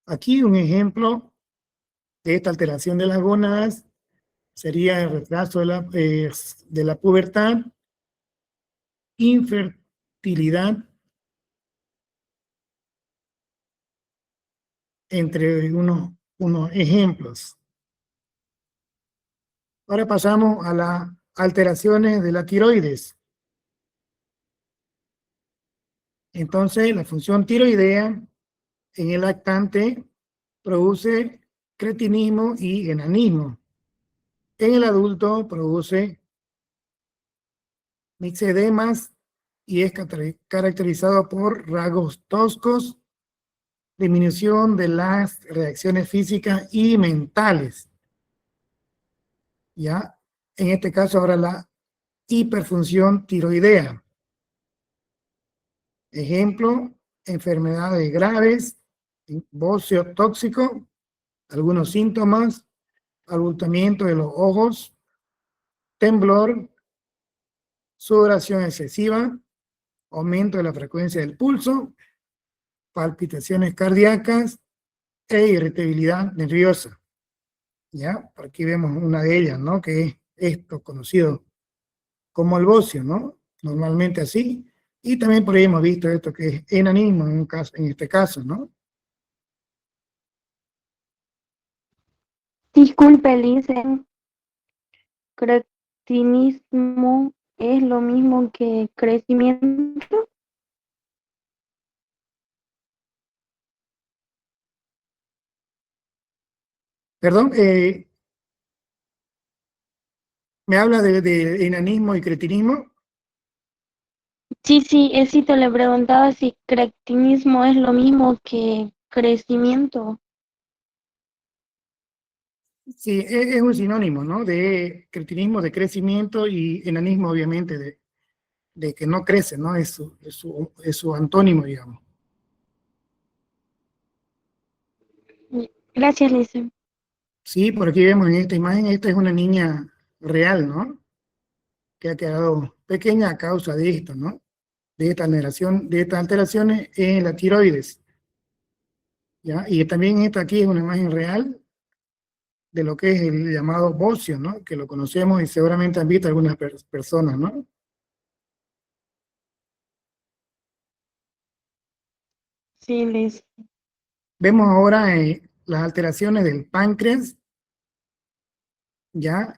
Speaker 1: Aquí un ejemplo de esta alteración de las gónadas sería el retraso de la pubertad, infertilidad, entre unos ejemplos. Ahora pasamos a las alteraciones de la tiroides. Entonces, la función tiroidea en el lactante produce cretinismo y enanismo. En el adulto produce mixedemas y es caracterizado por rasgos toscos, disminución de las reacciones físicas y mentales. ¿Ya? En este caso ahora la hiperfunción tiroidea. Ejemplo, enfermedades graves, bocio tóxico, algunos síntomas, abultamiento de los ojos, temblor, sudoración excesiva, aumento de la frecuencia del pulso, palpitaciones cardíacas e irritabilidad nerviosa. ¿Ya? Por aquí vemos una de ellas, ¿no? Que es esto conocido como el bocio, ¿no? Normalmente así. Y también por ahí hemos visto esto que es enanismo en este caso, ¿no?
Speaker 6: Disculpe, Licen, cretinismo es lo mismo que crecimiento.
Speaker 1: Perdón, ¿me habla de enanismo y cretinismo?
Speaker 6: Sí, Esito le preguntaba si cretinismo es lo mismo que crecimiento.
Speaker 1: Sí, es un sinónimo, ¿no? De cretinismo, de crecimiento, y enanismo, obviamente, de que no crece, ¿no? Es su antónimo, digamos.
Speaker 6: Gracias, Licen.
Speaker 1: Sí, por aquí vemos en esta imagen, esta es una niña real, ¿no? Que ha quedado pequeña a causa de esto, ¿no? De estas alteraciones en la tiroides. ¿Ya? Y también esta aquí es una imagen real de lo que es el llamado bocio, ¿no? Que lo conocemos y seguramente han visto algunas personas, ¿no?
Speaker 6: Sí, Licen.
Speaker 1: Vemos ahora las alteraciones del páncreas, ya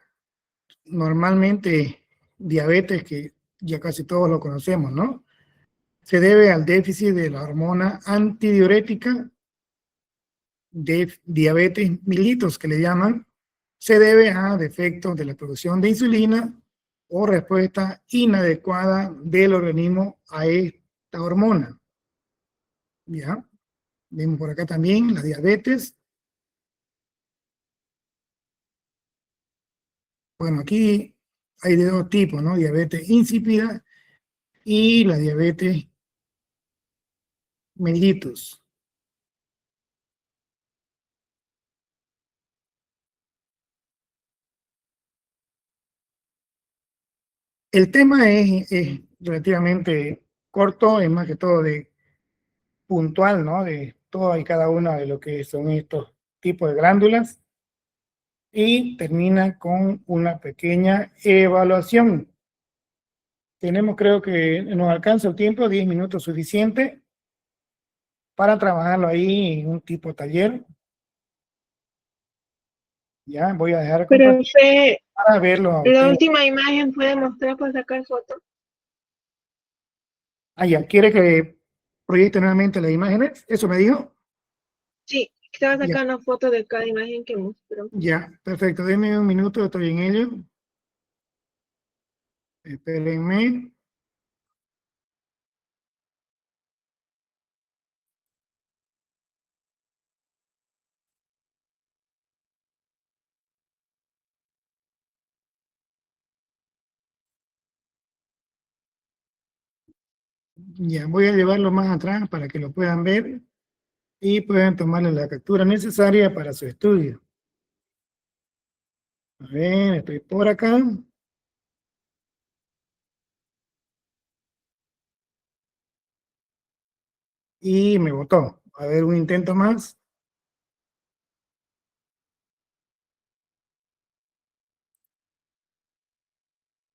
Speaker 1: normalmente diabetes, que ya casi todos lo conocemos, ¿no? Se debe al déficit de la hormona antidiurética de diabetes mellitus, que le llaman. Se debe a defectos de la producción de insulina o respuesta inadecuada del organismo a esta hormona. ¿Ya? Vemos por acá también la diabetes. Bueno, aquí hay de dos tipos, ¿no? Diabetes insípida y la diabetes mellitus. El tema es relativamente corto, es más que todo de puntual, ¿no? De toda y cada una de lo que son estos tipos de glándulas, y termina con una pequeña evaluación. Tenemos, creo que nos alcanza el tiempo, 10 minutos suficiente para trabajarlo ahí en un tipo taller. Ya, voy a dejar
Speaker 2: Profe,
Speaker 1: para verlo a
Speaker 2: la
Speaker 1: ustedes.
Speaker 2: última imagen puede mostrar para sacar foto.
Speaker 1: Ah, ya, ¿quiere que proyecte nuevamente las imágenes? ¿Eso me dijo?
Speaker 2: Sí. Estaba
Speaker 1: Ya.
Speaker 2: sacando foto de cada imagen que mostró.
Speaker 1: Ya, perfecto. Denme un minuto, estoy en ello. Espérenme. Ya, voy a llevarlo más atrás para que lo puedan ver y puedan tomarle la captura necesaria para su estudio. A ver, estoy por acá. Y me votó. A ver, un intento más.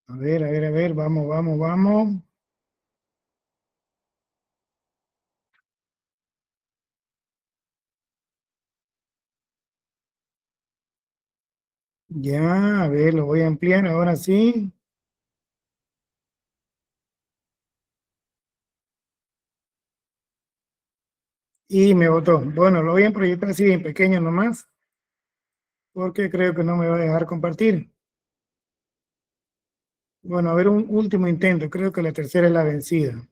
Speaker 1: A ver, vamos, vamos, vamos. Ya, a ver, lo voy a ampliar ahora sí. Y me votó. Bueno, lo voy a proyectar así en pequeño nomás, porque creo que no me va a dejar compartir. Bueno, a ver, un último intento. Creo que la tercera es la vencida.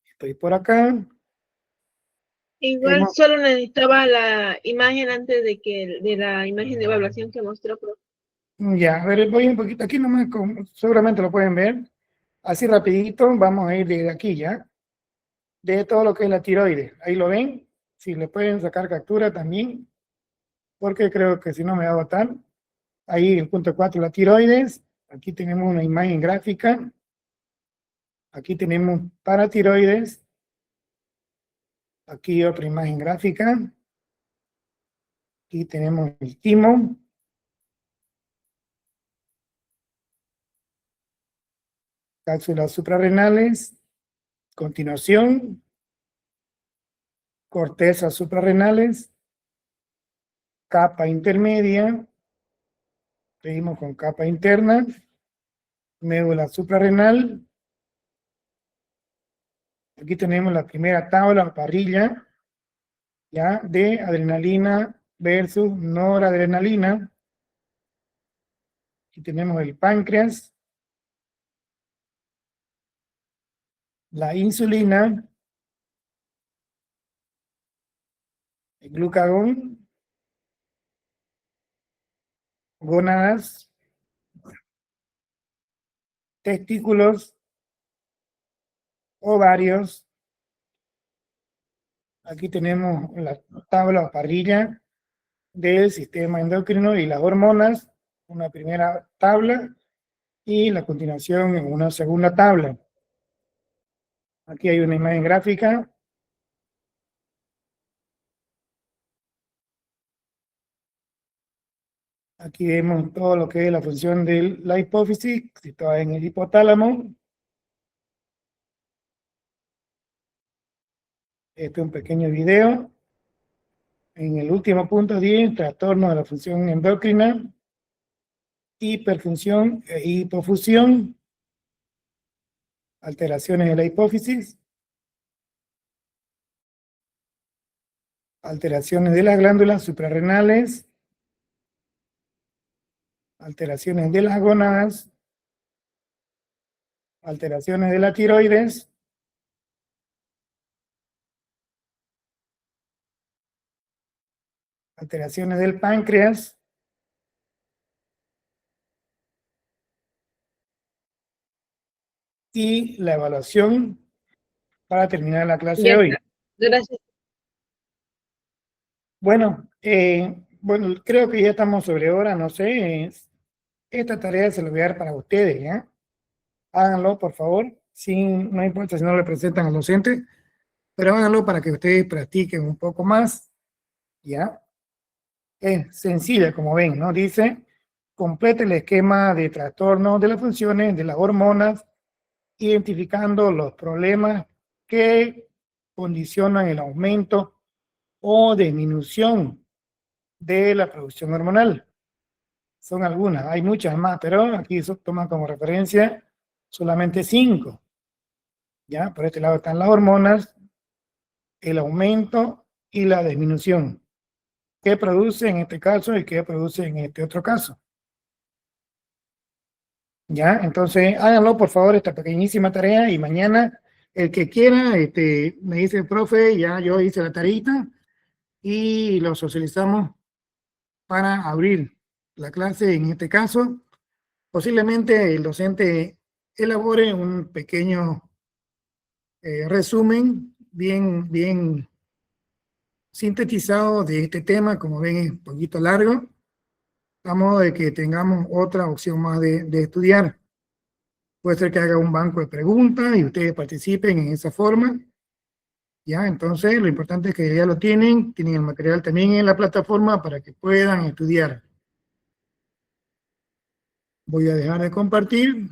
Speaker 1: Estoy por acá.
Speaker 2: Igual solo necesitaba la imagen antes de la imagen de evaluación que mostró, profe.
Speaker 1: Ya, a ver, voy un poquito. Aquí nomás, seguramente lo pueden ver. Así rapidito, vamos a ir de aquí ya. De todo lo que es la tiroides. Ahí lo ven. Si le pueden sacar captura también, porque creo que si no me va a botar. Ahí el punto 4, la tiroides. Aquí tenemos una imagen gráfica. Aquí tenemos paratiroides. Aquí otra imagen gráfica. Aquí tenemos el timo. Cápsulas suprarrenales. Continuación. Cortezas suprarrenales. Capa intermedia. Seguimos con capa interna. Médula suprarrenal. Aquí tenemos la primera tabla o parrilla, ya, de adrenalina versus noradrenalina. Aquí tenemos el páncreas, la insulina, el glucagón, gónadas, testículos, ovarios. Aquí tenemos la tabla o parrilla del sistema endocrino y las hormonas, una primera tabla y la continuación en una segunda tabla. Aquí hay una imagen gráfica. Aquí vemos todo lo que es la función de la hipófisis, situada en el hipotálamo. Este es un pequeño video. En el último punto 10, trastorno de la función endocrina, hiperfunción e hipofusión, alteraciones de la hipófisis, alteraciones de las glándulas suprarrenales, alteraciones de las gónadas, alteraciones de la tiroides, alteraciones del páncreas, y la evaluación para terminar la clase de
Speaker 2: Ya
Speaker 1: hoy.
Speaker 2: está. Gracias.
Speaker 1: Bueno, creo que ya estamos sobre hora, no sé. Esta tarea se la voy a dar para ustedes, ¿ya? Háganlo, por favor. No importa si no le presentan al docente, pero háganlo para que ustedes practiquen un poco más, ¿ya? Es sencilla, como ven, ¿no? Dice, complete el esquema de trastorno de las funciones de las hormonas, identificando los problemas que condicionan el aumento o disminución de la producción hormonal. Son algunas, hay muchas más, pero aquí se toman como referencia solamente 5. Ya, por este lado están las hormonas, el aumento y la disminución. ¿Qué produce en este caso y qué produce en este otro caso? Ya, entonces háganlo por favor esta pequeñísima tarea y mañana el que quiera, me dice el profe, ya yo hice la tareita y lo socializamos para abrir la clase. En este caso, posiblemente el docente elabore un pequeño resumen bien sintetizado de este tema. Como ven, es un poquito largo, a modo de que tengamos otra opción más de estudiar. Puede ser que haga un banco de preguntas y ustedes participen en esa forma. Ya, entonces lo importante es que ya lo tienen el material también en la plataforma para que puedan estudiar. Voy a dejar de compartir.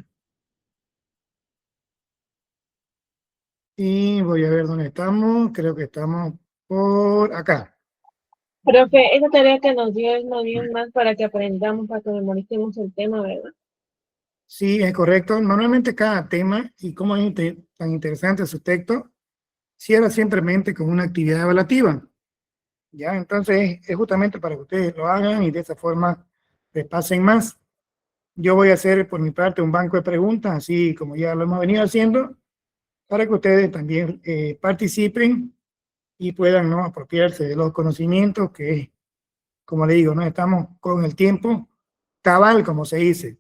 Speaker 1: Y voy a ver dónde estamos. Creo que estamos por acá.
Speaker 2: Profe, esa tarea que nos dio más para que aprendamos, para que memoricemos el tema, ¿verdad?
Speaker 1: Sí, es correcto. Normalmente cada tema, y como es tan interesante su texto, cierra simplemente con una actividad evaluativa. Ya, entonces es justamente para que ustedes lo hagan y de esa forma repasen más. Yo voy a hacer por mi parte un banco de preguntas, así como ya lo hemos venido haciendo, para que ustedes también participen y puedan, ¿no?, apropiarse de los conocimientos que, como le digo, no estamos con el tiempo cabal, como se dice.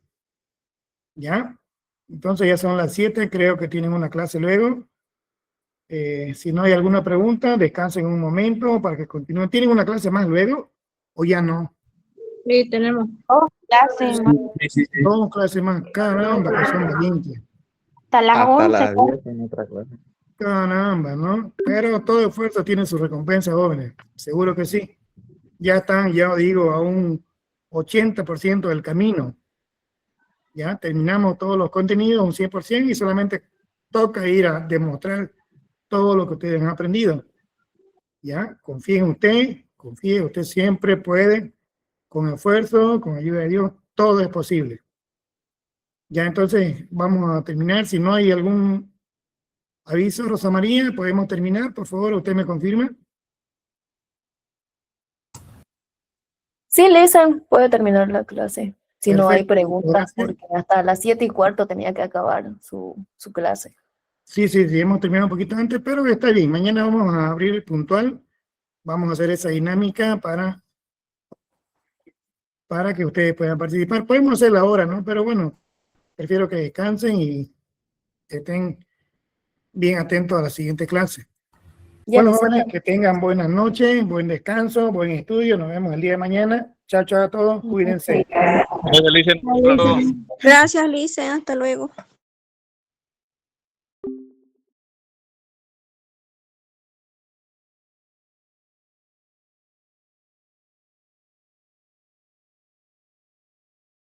Speaker 1: ¿Ya? Entonces ya son las 7, creo que tienen una clase luego. Si no hay alguna pregunta, descansen un momento para que continúen. ¿Tienen una clase más luego o ya no?
Speaker 2: Sí, tenemos.
Speaker 6: Oh, clase,
Speaker 1: Dos clases más, caramba, que son valientes.
Speaker 6: hasta las
Speaker 7: Hasta
Speaker 6: 11.
Speaker 7: las 10 en otra clase.
Speaker 1: Caramba, ¿no? Pero todo esfuerzo tiene su recompensa, jóvenes. Seguro que sí. Ya están, ya digo, a un 80% del camino. Ya terminamos todos los contenidos, un 100%, y solamente toca ir a demostrar todo lo que ustedes han aprendido. Ya, confíe en usted siempre puede, con esfuerzo, con ayuda de Dios, todo es posible. Ya, entonces vamos a terminar. Si no hay algún aviso, Rosa María, podemos terminar, por favor, usted me confirma.
Speaker 4: Sí, Lisa, puede terminar la clase. Si no hay
Speaker 1: Perfecto.
Speaker 4: preguntas, porque hasta las 7:15 tenía que acabar su clase.
Speaker 1: Sí, hemos terminado un poquito antes, pero está bien. Mañana vamos a abrir el puntual. Vamos a hacer esa dinámica para que ustedes puedan participar. Podemos hacerla ahora, ¿no? Pero bueno, prefiero que descansen y estén bien atentos a la siguiente clase.
Speaker 4: Ya,
Speaker 1: Bueno,
Speaker 4: Lisa.
Speaker 1: jóvenes, que tengan buenas noches, buen descanso, buen estudio. Nos vemos el día de mañana. Chao a todos. Cuídense.
Speaker 8: Gracias, Lice. Hasta luego.
Speaker 9: Gracias, Lice. Hasta luego.